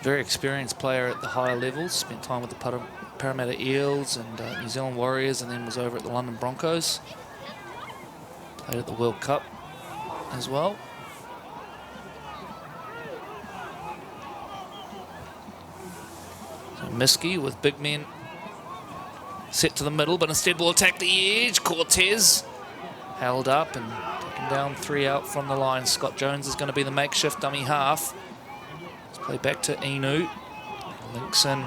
very experienced player at the higher levels. Spent time with the Parramatta Eels and New Zealand Warriors, and then was over at the London Broncos. Played at the World Cup as well. So Miski with big men set to the middle, but instead will attack the edge. Cortez held up and taken down 3 out from the line. Scott Jones is going to be the makeshift dummy half. Let's play back to Inu. Links in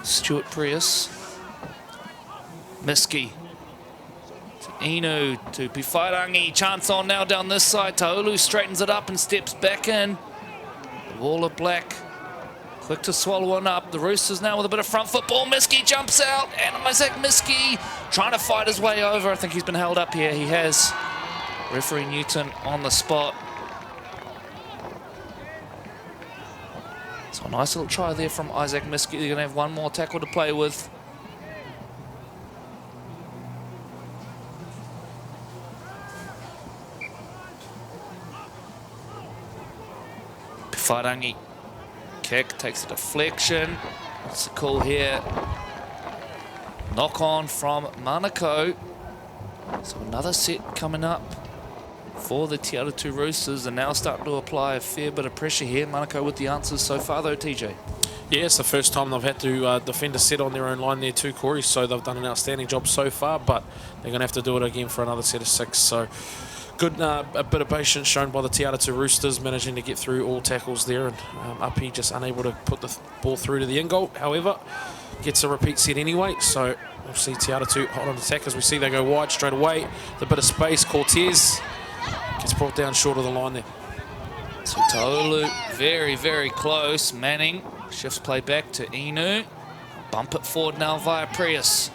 Stuart Prius. Miski to Inu to Piwhairangi. Chance on now down this side. Taulu straightens it up and steps back in. The wall of black quick to swallow one up. The Roosters now with a bit of front football. Miski jumps out, and Isaac Miski trying to fight his way over. I think he's been held up here. He has. Referee Newton on the spot. So a nice little try there from Isaac Miski. They're going to have one more tackle to play with. Piwhairangi. Kick, takes a deflection. What's the call here? Knock on from Manukau. So another set coming up for the Te Atatu Roosters, and now starting to apply a fair bit of pressure here. Manukau with the answers so far though, TJ. Yeah, it's the first time they've had to defend a set on their own line there too, Corey, so they've done an outstanding job so far, but they're going to have to do it again for another set of 6. So good, a bit of patience shown by the Te Atatu Roosters, managing to get through all tackles there, and Api just unable to put the ball through to the end goal. However, gets a repeat set anyway, so we'll see Te Atatu hot on attack as we see they go wide straight away. The bit of space, Cortez gets brought down short of the line there. So Taulu very, very close. Manning shifts play back to Inu. Bump it forward now via Prius.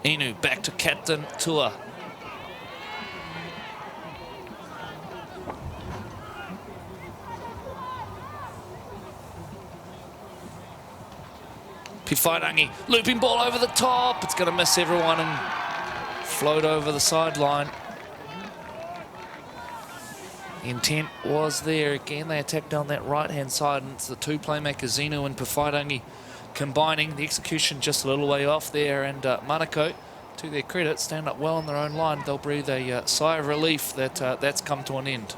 Inu back to Captain Tua. Piwhairangi, looping ball over the top. It's going to miss everyone and float over the sideline. The intent was there. Again, they attacked down that right-hand side, and it's the two playmakers, Zeno and Piwhairangi, combining. The execution just a little way off there, and Manukau, to their credit, stand up well on their own line. They'll breathe a sigh of relief that that's come to an end.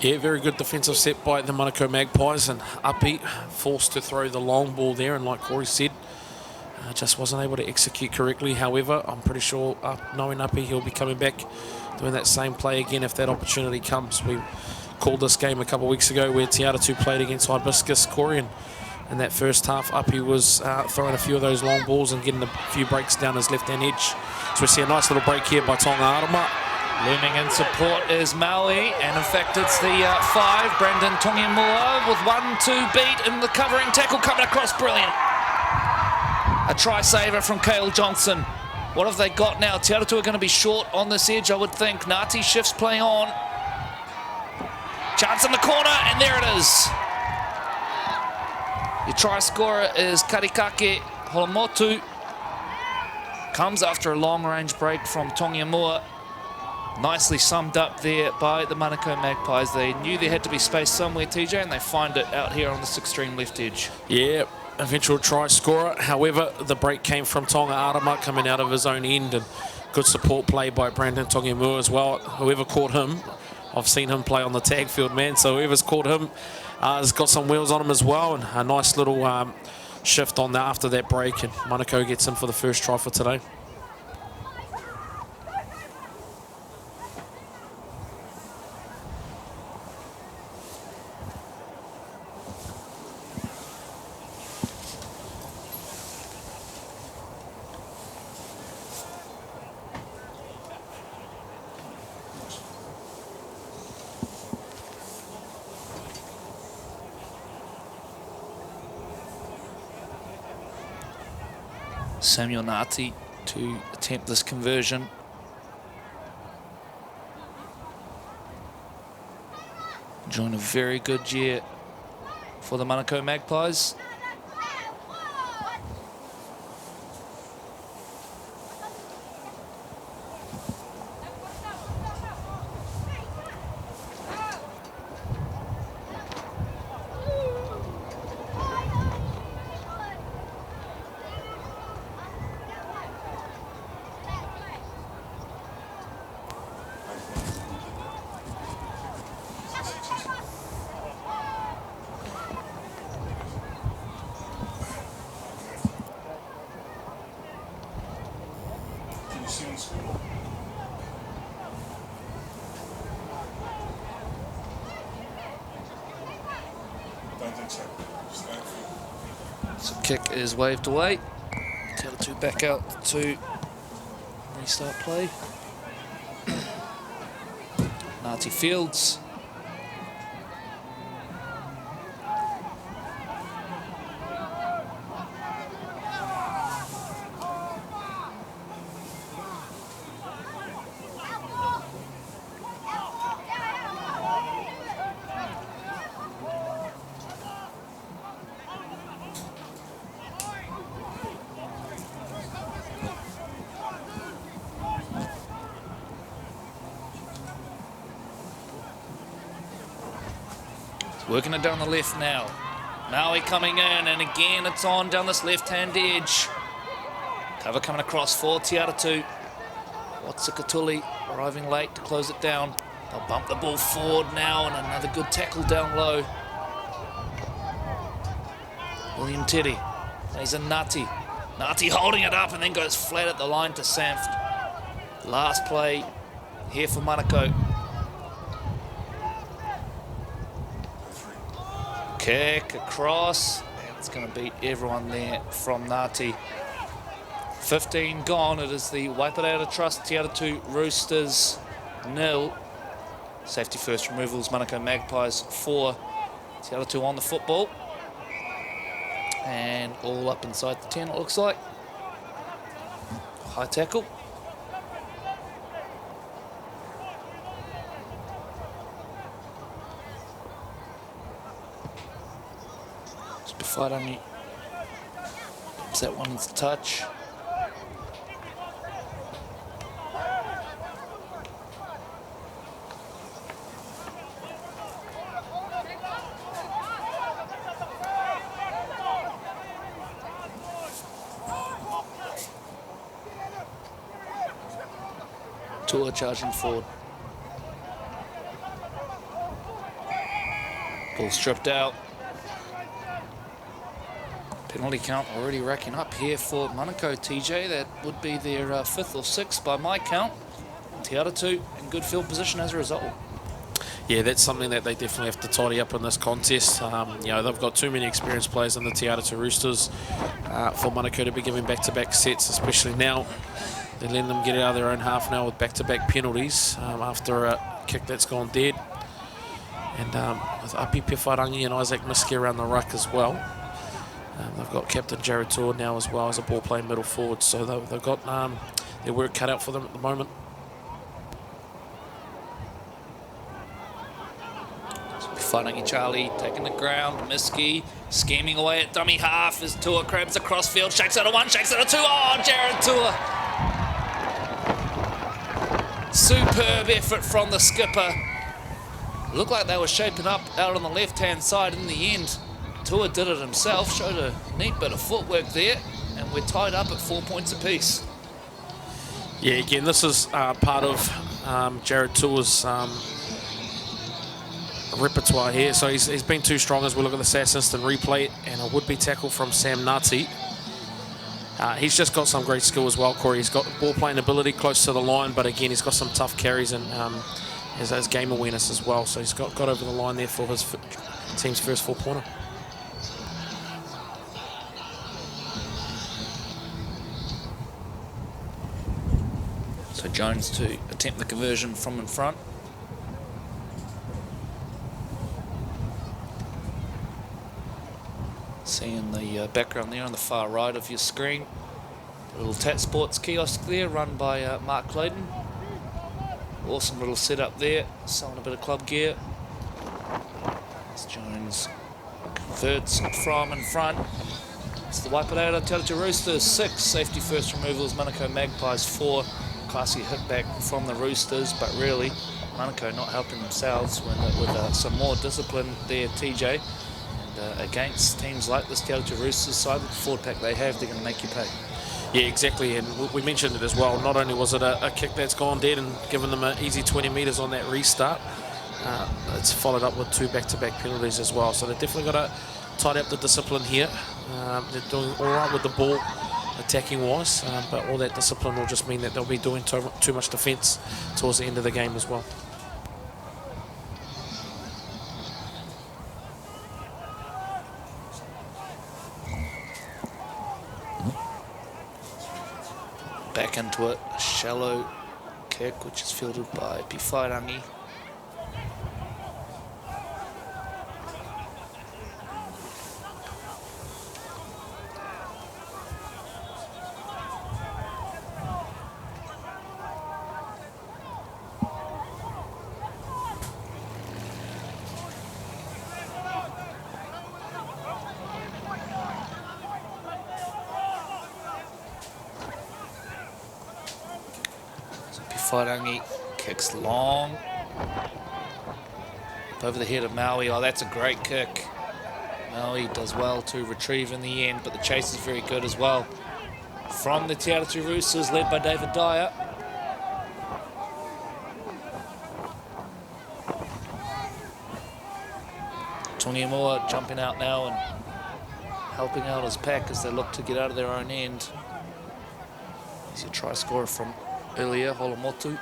Yeah, very good defensive set by the Manukau Magpies, and Api forced to throw the long ball there, and like Corey said, just wasn't able to execute correctly. However, I'm pretty sure, knowing Api, he'll be coming back doing that same play again if that opportunity comes. We called this game a couple of weeks ago where Te Atatu played against Hibiscus, Corey, and in that first half, Api was throwing a few of those long balls and getting a few breaks down his left-hand edge. So we see a nice little break here by Tonga Arama. Looming in support is Maui, and in fact it's the 5, Brandon Tongiamua, with 1-2 beat in the covering tackle coming across, brilliant. A try saver from Cale Johnson. What have they got now? Te Atatu are going to be short on this edge, I would think. Ngati shifts play on. Chance in the corner, and there it is. Your try scorer is Karikake Holomotu. Comes after a long-range break from Tongiamua. Nicely summed up there by the Manukau Magpies. They knew there had to be space somewhere, TJ, and they find it out here on this extreme left edge. Yeah, eventual try scorer. However, the break came from Tonga Arama coming out of his own end, and good support play by Brandon Tongiamua as well. Whoever caught him, I've seen him play on the tag field, man, so whoever's caught him has got some wheels on him as well, and a nice little shift on that after that break, and Manukau gets in for the first try for today. Samuel Nati to attempt this conversion. Enjoying a very good year for the Manukau Magpies. So kick is waved away. Atatu back out to restart play. Nati fields. Working it down the left now. Maui coming in, and again it's on down this left-hand edge. Cover coming across for Te Atatu. Watsikatuli arriving late to close it down. They'll bump the ball forward now, and another good tackle down low. William Teddy. He's a Nati. Nati holding it up and then goes flat at the line to Sanft. Last play here for Manukau. Kick across, and it's going to beat everyone there from Nati. 15 gone. It is the Waiparata Trust Te Atatu Roosters 0. Safety first removals, Manukau Magpies 4. Te Atatu on the football. And all up inside the 10, it looks like. High tackle. Whairangi pops that one into touch. Tua charging forward. Ball stripped out. Penalty count already racking up here for Manukau, TJ. That would be their 5th or 6th by my count. Te Atatu in good field position as a result. Yeah, that's something that they definitely have to tidy up in this contest. You know, they've got too many experienced players in the Te Atatu Roosters for Manukau to be giving back-to-back sets, especially now. They're letting them get out of their own half now with back-to-back penalties after a kick that's gone dead. And with Api Pewharangi and Isaac Miski around the ruck as well. They've got Captain Jared Tour now as well as a ball-playing middle forward, so they've got their work cut out for them at the moment. Whairangi Charlie taking the ground. Miski scheming away at dummy half as Tua crabs across field, shakes out a 1, shakes out a 2. Oh, Jared Tua. Superb effort from the skipper. Looked like they were shaping up out on the left-hand side in the end. Tua did it himself, showed a neat bit of footwork there, and we're tied up at 4 points apiece. Yeah, again, this is part of Jared Tua's repertoire here. So he's been too strong as we look at the SAS instant replay, and a would-be tackle from Sam Nati. He's just got some great skill as well, Corey. He's got ball playing ability close to the line, but again, he's got some tough carries and his game awareness as well. So he's got over the line there for his team's first 4-pointer. So Jones to attempt the conversion from in front. Seeing the background there on the far right of your screen. A little Tat Sports kiosk there run by Mark Clayton. Awesome little setup there, selling a bit of club gear. As Jones converts from in front. It's the Waiparaira Atatu Roosters 6, safety first removals, Manukau Magpies 4. Classy hit back from the Roosters, but really Manukau not helping themselves with some more discipline there, TJ. And against teams like this Atatu Roosters side, with the forward pack they have, they're going to make you pay. Yeah, exactly, and we mentioned it as well. Not only was it a kick that's gone dead and given them an easy 20 metres on that restart, it's followed up with 2 back-to-back penalties as well. So they've definitely got to tidy up the discipline here. They're doing all right with the ball, attacking-wise, but all that discipline will just mean that they'll be doing too much defence towards the end of the game as well. Back into it, a shallow kick which is fielded by Piwhairangi. Piwhairangi kicks long. Up over the head of Maui. Oh, that's a great kick. Maui does well to retrieve in the end, but the chase is very good as well. From the Te Atatu Roosters, led by David Dyer. Tony Moore jumping out now and helping out his pack as they look to get out of their own end. He's your try scorer from earlier, Holomotu.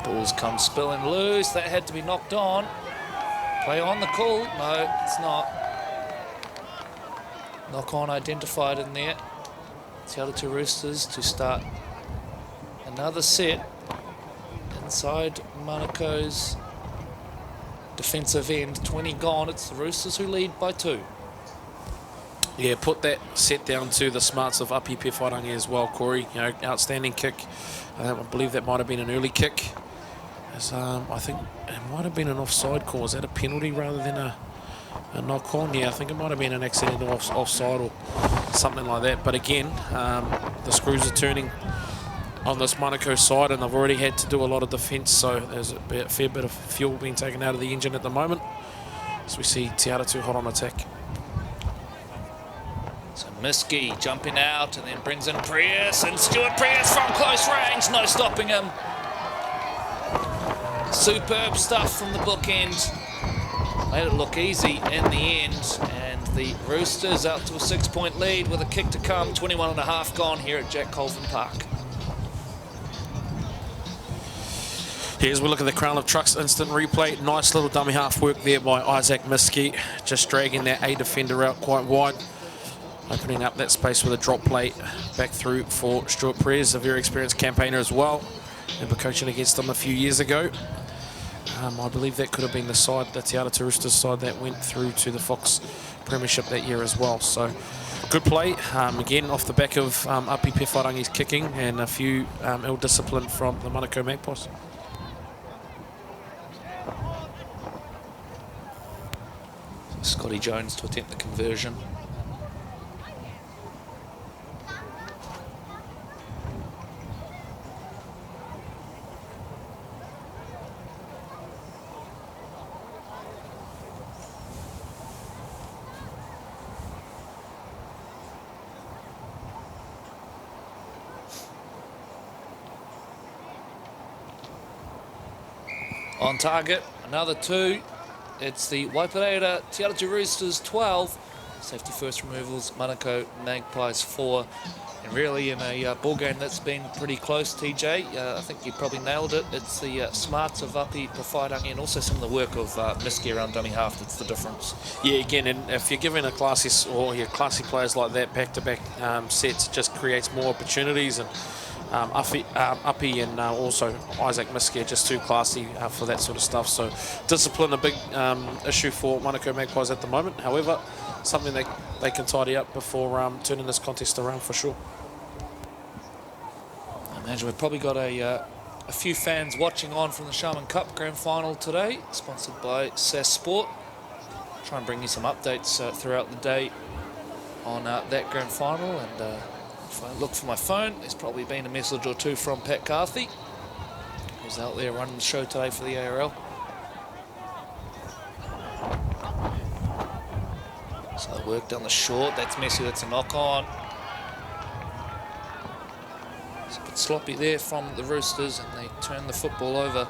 Balls come spilling loose. That had to be knocked on. Play on the call. No, it's not. Knock on identified in there. Te Atatu Roosters to start another set inside Manukau's defensive end. 20 gone. It's the Roosters who lead by 2. Yeah, put that set down to the smarts of Api Piwhairangi as well, Corey. You know, outstanding kick. I believe that might have been an early kick. As, I think it might have been an offside call. Was that a penalty rather than a knock-on? Yeah, I think it might have been an accidental offside or something like that. But again, the screws are turning on this Manukau side, and they've already had to do a lot of defence, so there's a fair bit of fuel being taken out of the engine at the moment. As we see Te Atatu hot on attack. So Miski jumping out and then brings in Prius, and Stuart Prius from close range, no stopping him. Superb stuff from the bookend. Made it look easy in the end, and the Roosters out to a 6-point lead with a kick to come. 21 and a half gone here at Jack Colvin Park. Here's we look at the Crown of Trucks instant replay. Nice little dummy half work there by Isaac Miski, just dragging that A defender out quite wide, opening up that space with a drop play back through for Stuart Perez, a very experienced campaigner as well. Remember coaching against them a few years ago. I believe that could have been the side, the Te Atatu Roosters side, that went through to the Fox Premiership that year as well. So good play, again off the back of Api Piwhairangi's kicking and a few ill discipline from the Manukau Magpies. Scotty Jones to attempt the conversion. On target, another 2. It's the Waipareira Te Atatu Roosters 12. Safety first removals, Manukau Magpies 4. And really in a ball game that's been pretty close, TJ, I think you probably nailed it. It's the smarts of Api, Pawhairangi, and also some of the work of Miski around dummy half that's the difference. Yeah, again, and if you're giving a classy or your classy players like that back-to-back sets, it just creates more opportunities. And Api and also Isaac Miski are just too classy for that sort of stuff. So discipline a big issue for Manukau Magpies at the moment. However, something they can tidy up before turning this contest around for sure. I imagine we've probably got a few fans watching on from the Shaman Cup Grand Final today, sponsored by SAS Sport. Try and bring you some updates throughout the day on that Grand Final. And if I look for my phone, there's probably been a message or two from Pat Carthy, who's out there running the show today for the ARL. So they work down the short. That's Messi. That's a knock on. It's a bit sloppy there from the Roosters, and they turn the football over.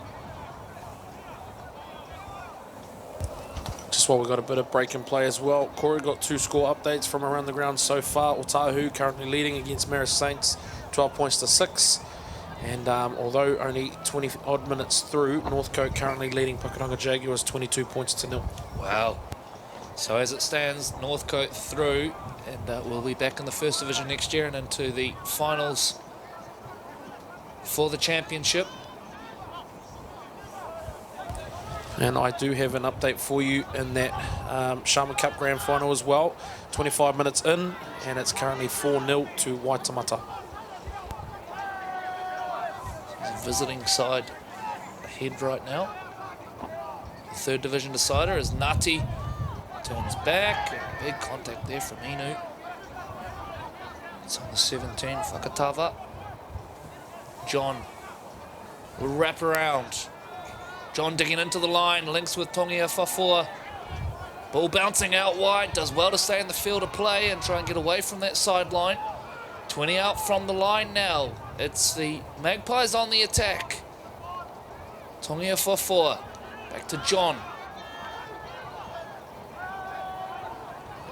Just while we've got a bit of break in play as well, Corey got 2 score updates from around the ground so far. Otahu currently leading against Marist Saints, 12 points to 6. And although only 20 odd minutes through, Northcote currently leading Pukeronga Jaguars 22 points to 0. Wow. So as it stands, Northcote through, and we'll be back in the First Division next year and into the finals for the championship. And I do have an update for you in that Shaman Cup Grand Final as well. 25 minutes in, and it's currently 4-0 to Waitamata. The visiting side ahead right now. The Third Division decider is Ngati. Turns back, big contact there from Inu. It's on the 17, Whakatava. John will wrap around. John digging into the line, links with Tongia Whafua. Ball bouncing out wide, does well to stay in the field of play and try and get away from that sideline. 20 out from the line now. It's the Magpies on the attack. Tongia Whafua, back to John.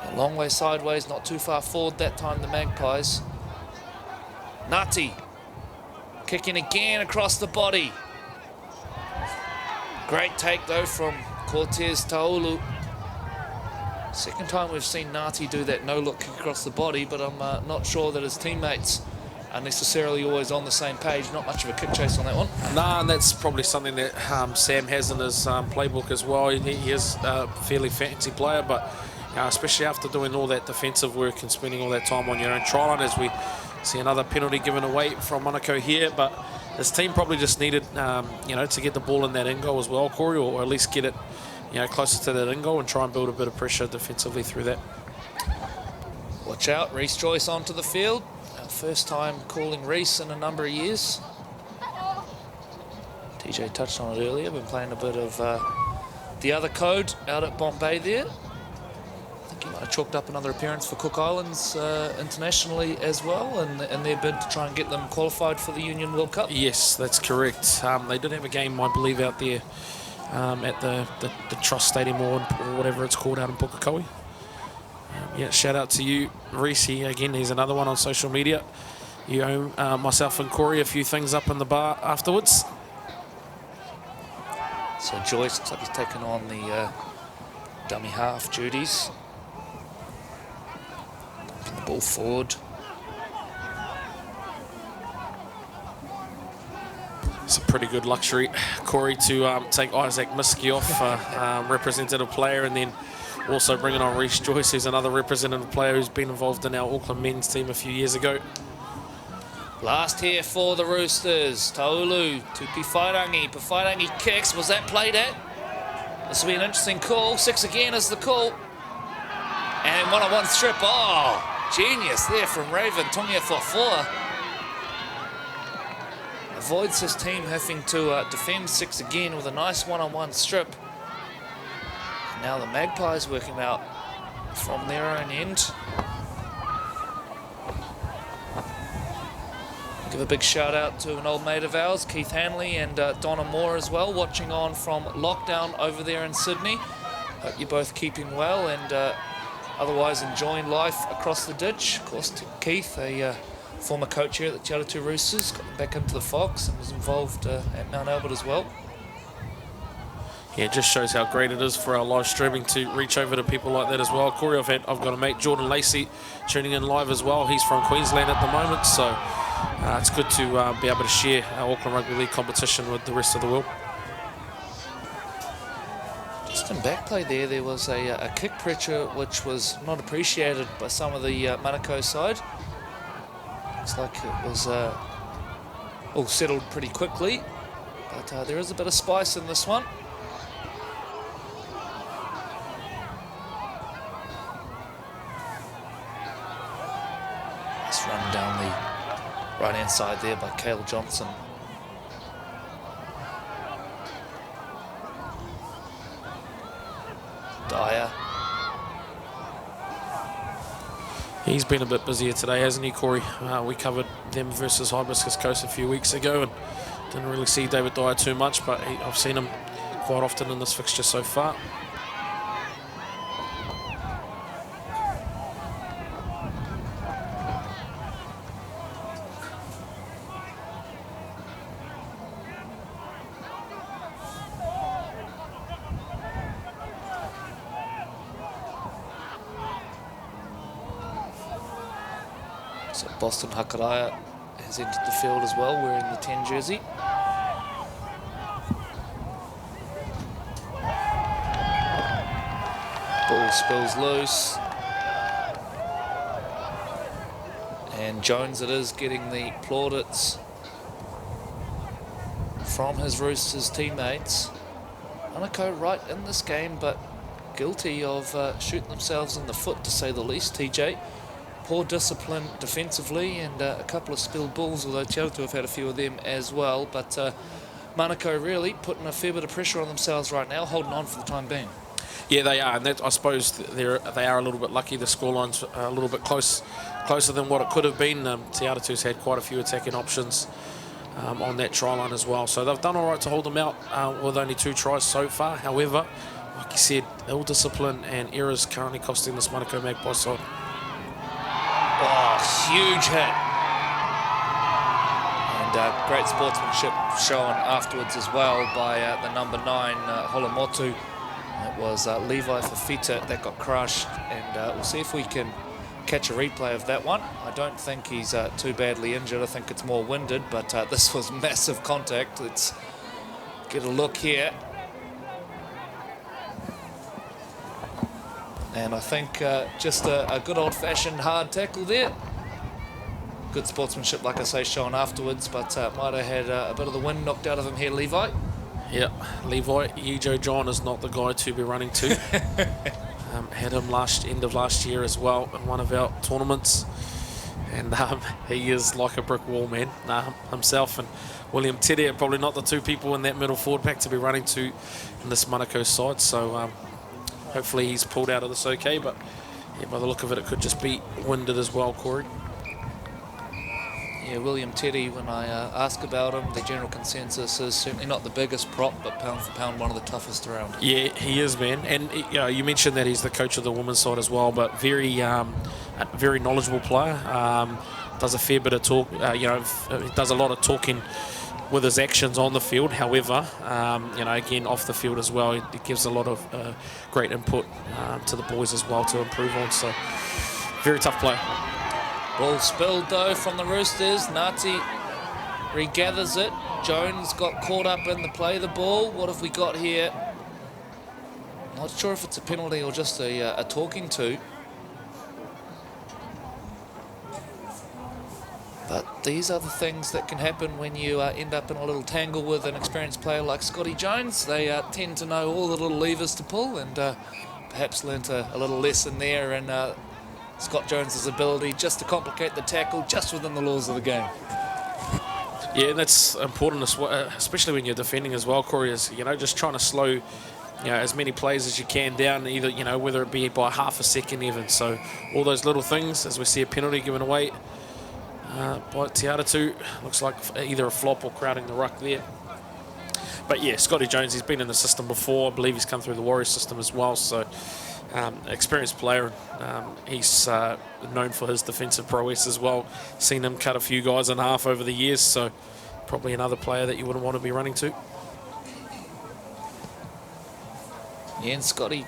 A long way sideways, not too far forward that time, the Magpies. Ngati kicking again across the body. Great take though from Cortez Taulu. Second time we've seen Ngati do that no-look kick across the body, but I'm not sure that his teammates are necessarily always on the same page. Not much of a kick chase on that one. Nah, and that's probably something that Sam has in his playbook as well. He is a fairly fancy player, but especially after doing all that defensive work and spending all that time on your own try line, as we see another penalty given away from Manukau here. But his team probably just needed, to get the ball in that in goal as well, Corey, or at least get it, closer to that in goal and try and build a bit of pressure defensively through that. Watch out, Reece Joyce onto the field. Our first time calling Reece in a number of years. TJ touched on it earlier, been playing a bit of the other code out at Bombay there. He might have chalked up another appearance for Cook Islands internationally as well, and their bid to try and get them qualified for the Union World Cup. Yes, that's correct. They did have a game, I believe, out there at the Trust Stadium or whatever it's called out in Pukekohe. Shout out to you, Reece. Again, he's another one on social media. You owe myself and Corey a few things up in the bar afterwards. So Joyce looks like he's taken on the dummy half duties. The ball forward. It's a pretty good luxury, Corey, to take Isaac Miski off, representative player, and then also bringing on Reece Joyce, who's another representative player who's been involved in our Auckland men's team a few years ago. Last here for the Roosters. Taulu to Pawhairangi. Pawhairangi kicks. Was that played at? This will be an interesting call. 6 again is the call. And one-on-one strip. Oh, genius there from Raven. Tongia Whafua avoids his team having to defend 6 again with a nice one-on-one strip. And now the Magpies working out from their own end. Give a big shout out to an old mate of ours, Keith Hanley, and Donna Moore as well, watching on from lockdown over there in Sydney. Hope you're both keeping well and otherwise enjoying life across the ditch. Of course, to Keith, a former coach here at the Te Atatu Roosters, got back into the Fox and was involved at Mount Albert as well. Yeah, it just shows how great it is for our live streaming to reach over to people like that as well. Corey, I've got a mate, Jordan Lacey, tuning in live as well. He's from Queensland at the moment, so it's good to be able to share our Auckland Rugby League competition with the rest of the world. Just in back play there was a kick pressure which was not appreciated by some of the Manukau side. Looks like it was all settled pretty quickly, but there is a bit of spice in this one. Just run down the right-hand side there by Cale Johnson. Dyer. He's been a bit busier today, hasn't he, Corey? We covered them versus Hibiscus Coast a few weeks ago and didn't really see David Dyer too much, but I've seen him quite often in this fixture so far. So Boston Hakaraya has entered the field as well, wearing the 10 jersey. Ball spills loose. And Jones it is, getting the plaudits from his Roosters teammates. Manukau right in this game, but guilty of shooting themselves in the foot, to say the least, TJ. Poor discipline defensively and a couple of spilled balls, although Te Atatu have had a few of them as well. But Manukau really putting a fair bit of pressure on themselves right now, holding on for the time being. Yeah, they are, and that, I suppose they are a little bit lucky. The scoreline's a little bit closer than what it could have been. Te Atatu's had quite a few attacking options on that try line as well. So they've done all right to hold them out with only 2 tries so far. However, like you said, ill discipline and errors currently costing this Manukau Magpies side. Oh, huge hit. And great sportsmanship shown afterwards as well by the number 9, Holomotu. It was Levi Fafita that got crushed, and we'll see if we can catch a replay of that one. I don't think he's too badly injured. I think it's more winded, but this was massive contact. Let's get a look here. And I think just a good old-fashioned hard tackle there. Good sportsmanship, like I say, shown afterwards, but might have had a bit of the wind knocked out of him here, Levi. Yeah, Levi, Ejo John is not the guy to be running to. Had him end of last year as well in one of our tournaments. And he is like a brick wall, man. Himself and William Teddy are probably not the 2 people in that middle forward pack to be running to in this Manukau side. So hopefully he's pulled out of this okay, but yeah, by the look of it, it could just be winded as well, Corey. Yeah, William Teddy, when I ask about him, the general consensus is certainly not the biggest prop, but pound for pound, one of the toughest around. Yeah, he is, man. And you mentioned that he's the coach of the women's side as well, but very knowledgeable player. Does a fair bit of talk, he does a lot of talking with his actions on the field. However, again, off the field as well, he gives a lot of great input to the boys as well to improve on. So, very tough player. Ball spilled though from the Roosters. Ngati regathers it. Jones got caught up in the play of the ball. What have we got here? Not sure if it's a penalty or just a talking to. But these are the things that can happen when you end up in a little tangle with an experienced player like Scotty Jones. They tend to know all the little levers to pull, and perhaps learnt a little lesson there in Scott Jones's ability just to complicate the tackle just within the laws of the game. Yeah, and that's important, especially when you're defending as well, Corey, is, just trying to slow as many plays as you can down, either, whether it be by half a second even. So all those little things, as we see a penalty given away, by Te Atatu. Looks like either a flop or crowding the ruck there. But yeah, Scotty Jones, he's been in the system before. I believe he's come through the Warriors system as well. So experienced player. He's known for his defensive prowess as well. Seen him cut a few guys in half over the years. So probably another player that you wouldn't want to be running to. Yeah, and Scotty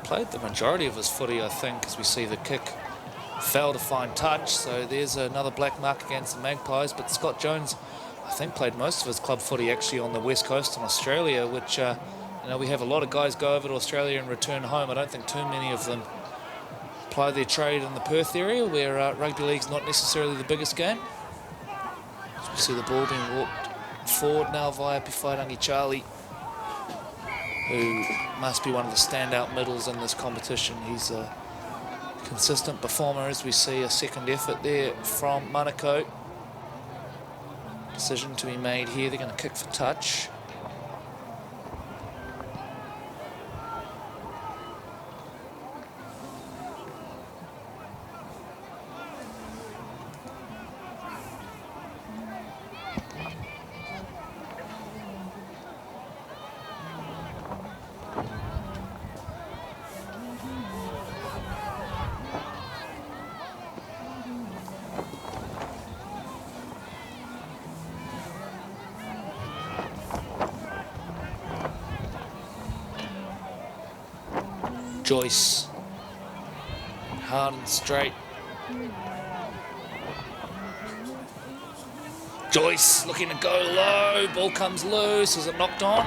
played the majority of his footy, I think, as we see the kick fail to find touch. So there's another black mark against the Magpies. But Scott Jones, I think, played most of his club footy actually on the West Coast in Australia, which, you know, we have a lot of guys go over to Australia and return home. I don't think too many of them apply their trade in the Perth area, where rugby league's not necessarily the biggest game. As we see the ball being walked forward now via Pifairangi Charlie, who must be one of the standout middles in this competition. He's a consistent performer, as we see a second effort there from Manukau. Decision to be made here. They're going to kick for touch. Joyce, hard and straight. Joyce looking to go low, ball comes loose. Is it knocked on?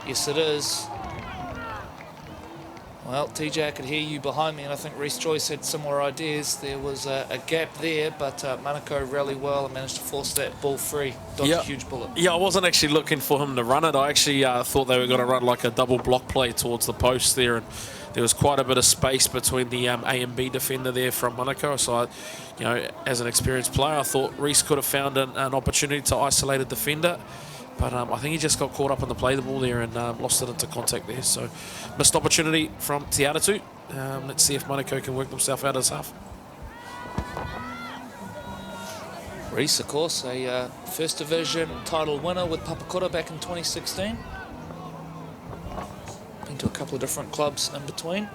Yes, it is. Well, TJ, I could hear you behind me, and I think Reece Joyce had similar ideas. There was a gap there, but Manukau rallied well and managed to force that ball free. Dodged a huge bullet. Yeah, I wasn't actually looking for him to run it. I actually thought they were going to run like a double block play towards the post there, and there was quite a bit of space between the A and B defender there from Manukau. So, you know, as an experienced player, I thought Reece could have found an opportunity to isolate a defender. But I think he just got caught up in the play the ball there and lost it into contact there. So missed opportunity from Te Atatu. Let's see if Manukau can work themselves out of this half. Reece, of course, a First Division title winner with Papakura back in 2016. Been to a couple of different clubs in between.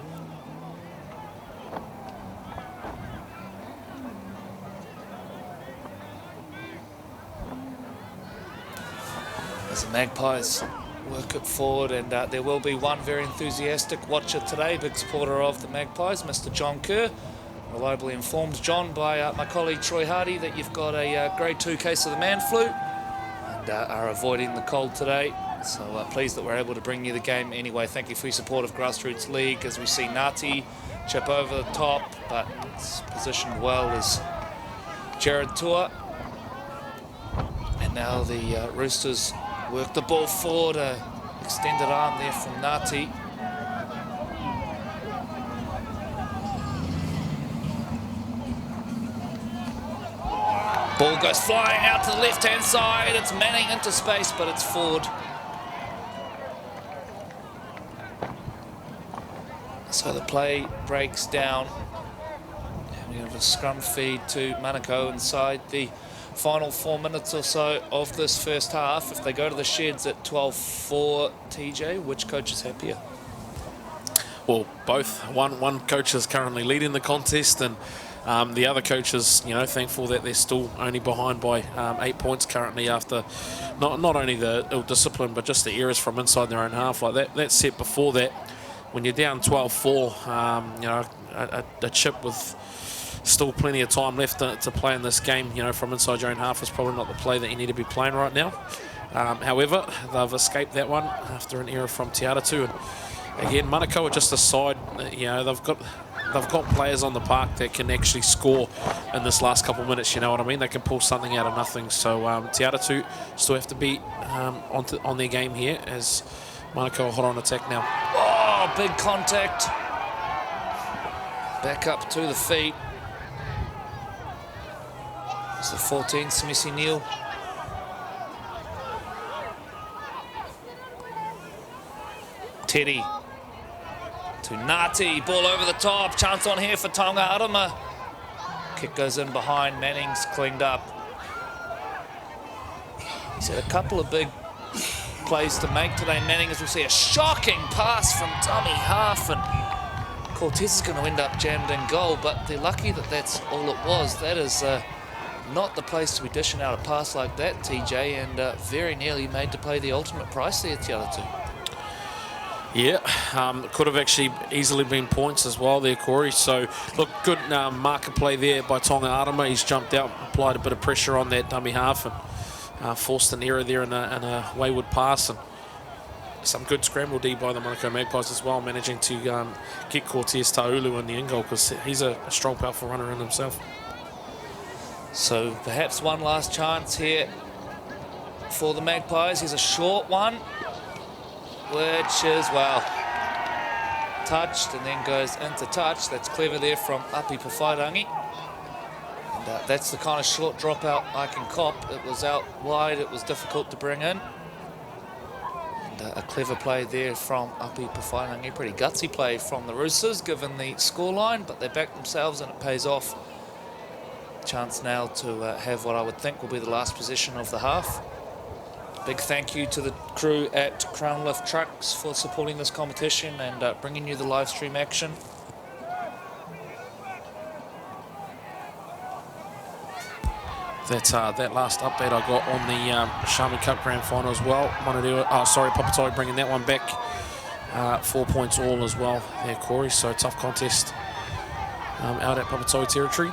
As the Magpies work it forward, and there will be one very enthusiastic watcher today, big supporter of the Magpies, Mr. John Kerr. Reliably informed, John, by my colleague Troy Hardy that you've got a grade 2 case of the man flu and are avoiding the cold today. So pleased that we're able to bring you the game anyway. Thank you for your support of Grassroots League, as we see Ngāti chip over the top, but it's positioned well as Jared Tua. And now the Roosters work the ball forward, extended arm there from Ngāti. Ball goes flying out to the left-hand side. It's Manning into space, but it's forward. So the play breaks down. And we have a scrum feed to Manukau inside the final 4 minutes or so of this first half. If they go to the sheds at 12-4, TJ, which coach is happier? Well, both. One coach is currently leading the contest, and the other coach is, you know, thankful that they're still only behind by 8 points currently after not only the ill discipline but just the errors from inside their own half. Like that set before that, when you're down 12-4, you know, a chip with still plenty of time left to play in this game, you know, from inside your own half is probably not the play that you need to be playing right now. However, they've escaped that one after an error from Te Atatu. And again, Manukau are just a side, you know, they've got players on the park that can actually score in this last couple of minutes, you know what I mean? They can pull something out of nothing. So Te Atatu still have to be on their game here, as Manukau are hot on attack now. Oh, big contact. Back up to the feet. It's the 14, Smisi Neal. Teddy to Ngāti, ball over the top, chance on here for Taonga Arama. Kick goes in behind. Manning's cleaned up. He's had a couple of big plays to make today, Manning, as we'll see a shocking pass from dummy half, and Cortez is going to end up jammed in goal, but they're lucky that that's all it was. That is not the place to be dishing out a pass like that, TJ, and very nearly made to pay the ultimate price there, Atatu. Yeah, could have actually easily been points as well there, Corey. So, look, good marker play there by Tonga Arama. He's jumped out, applied a bit of pressure on that dummy half, and forced an error there in a wayward pass. And some good scramble D by the Manukau Magpies as well, managing to get Cortez Taulu in the in goal, because he's a strong, powerful runner in himself. So perhaps one last chance here for the Magpies. Here's a short one, which is, well, touched and then goes into touch. That's clever there from Api Pawhairangi. And that's the kind of short dropout I can cop. It was out wide, it was difficult to bring in. And a clever play there from Api Pawhairangi. Pretty gutsy play from the Roosters given the scoreline, but they backed themselves and it pays off. Chance now to have what I would think will be the last possession of the half. Big thank you to the crew at Crown Lift Trucks for supporting this competition and bringing you the live stream action. That's that last update I got on the Sharman Cup Grand Final as well. Papatoi bringing that one back. 4 points all as well there, Corey. So tough contest out at Papatoi territory.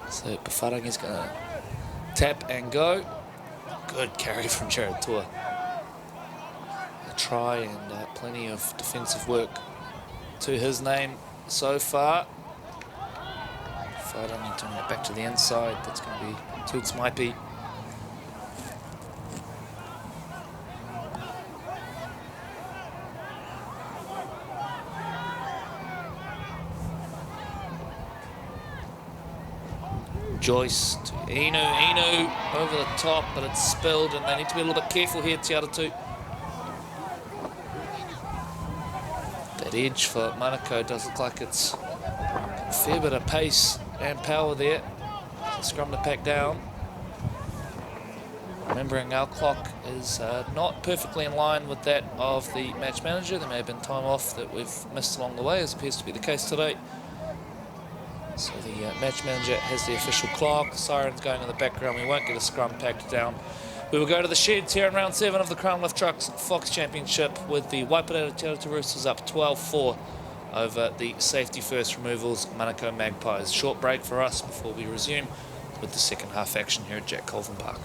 So Pawhairangi's going to tap and go. Good carry from Jared Tua. A try and plenty of defensive work to his name so far. Pawhairangi turning it back to the inside. That's going to be Toots Maipi. Joyce to Inu over the top, but it's spilled and they need to be a little bit careful here, Atatu. That edge for Manukau does look like it's a fair bit of pace and power there. Scrum to pack down. Remembering our clock is not perfectly in line with that of the match manager. There may have been time off that we've missed along the way, as appears to be the case today. So the match manager has the official clock. Sirens going in the background. We won't get a scrum packed down. We will go to the sheds here in round 7 of the Crown Lift Trucks Fox Championship with the Waipara Te Atatu Roosters up 12-4 over the safety first removals Manukau Magpies. Short break for us before we resume with the second half action here at Jack Colvin Park.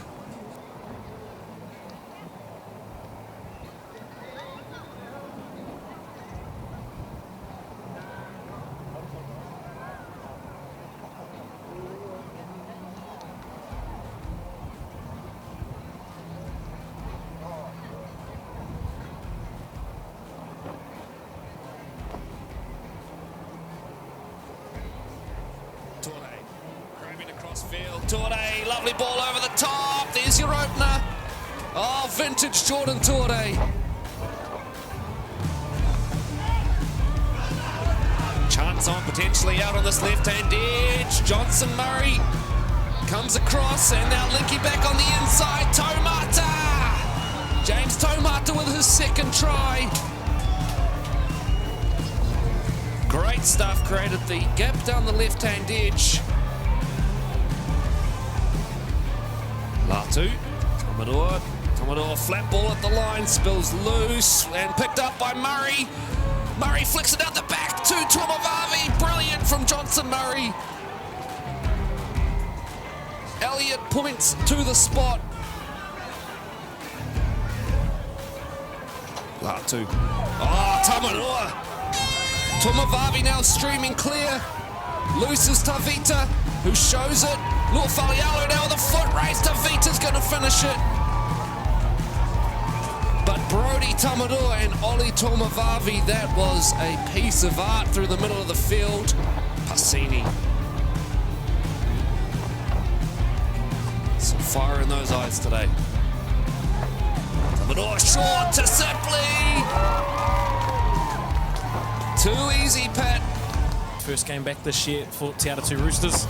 Tuore, lovely ball over the top. There's your opener. Oh, vintage Jordan Tuore. Chance on potentially out on this left-hand edge. Johnson Murray comes across and now Linky back on the inside. Taumata. James Taumata with his second try. Great stuff, created the gap down the left-hand edge. Latu, Tomador, flat ball at the line, spills loose and picked up by Murray. Murray flicks it out the back to Tomovavi. Brilliant from Johnson Murray. Elliott points to the spot. Latu. Oh, Tomador. Tomovavi now streaming clear. Loses Tavita, who shows it. Lua Falialo now with a foot race. Tavita's going to finish it. But Brody Tamarua and Oli Tomavavi, that was a piece of art through the middle of the field. Passini. Some fire in those eyes today. Tamarua short to Sipley. Too easy, Pat. First game back this year for Te Atatu Roosters.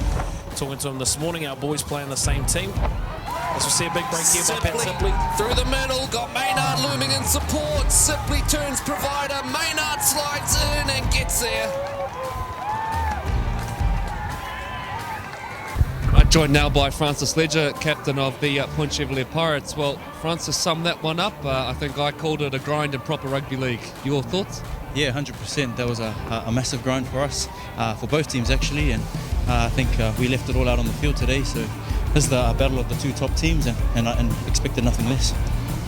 Talking to them this morning, our boys play on the same team. As we see a big break here by Pat Sipley. Through the middle, got Maynard looming in support. Sipley turns provider. Maynard slides in and gets there. Joined now by Francis Ledger, captain of the Point Chevalier Pirates. Well, Francis summed that one up. I think I called it a grind in proper rugby league. Your thoughts? Yeah, 100%. That was a massive grind for us, for both teams actually, and I think we left it all out on the field today. So this is the battle of the two top teams, and expected nothing less.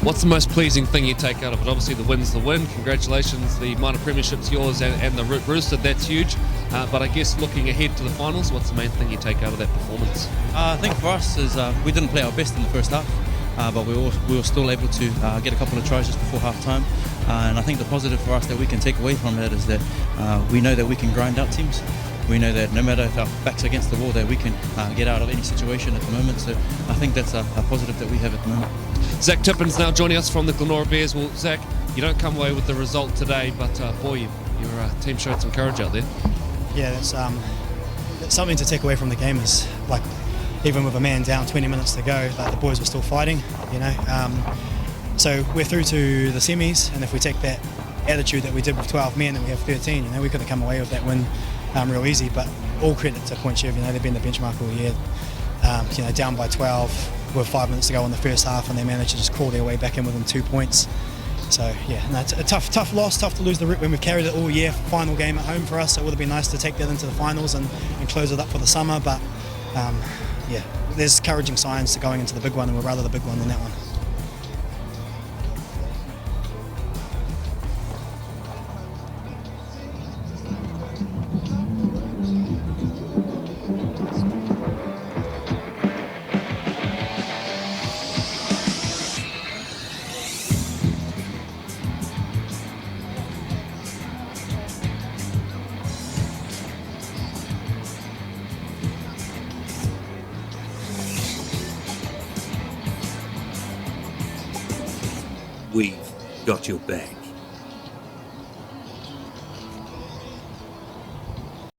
What's the most pleasing thing you take out of it? Obviously the win's the win. Congratulations, the minor premiership's yours and the Rooster, that's huge. But I guess looking ahead to the finals, what's the main thing you take out of that performance? I think for us is we didn't play our best in the first half, but we were still able to get a couple of tries just before half time. And I think the positive for us that we can take away from that is that we know that we can grind out teams. We know that no matter if our back's against the wall, that we can get out of any situation at the moment. So I think that's a positive that we have at the moment. Zach Tippin's now joining us from the Glenora Bears. Well, Zach, you don't come away with the result today, but boy, your team showed some courage out there. Yeah, that's something to take away from the game. Is like, even with a man down, 20 minutes to go, like the boys were still fighting, you know. So we're through to the semis, and if we take that attitude that we did with 12 men and we have 13, you know, we could have come away with that win real easy. But all credit to Point Chev, you know, they've been the benchmark all year. You know, down by 12 with 5 minutes to go in the first half, and they managed to just crawl their way back in within 2 points. So yeah, no, it's a tough loss, tough to lose the rip when we've carried it all year. Final game at home for us, so it would have been nice to take that into the finals and close it up for the summer. But yeah, there's encouraging signs to going into the big one, and we're rather the big one than that one. We've got your back.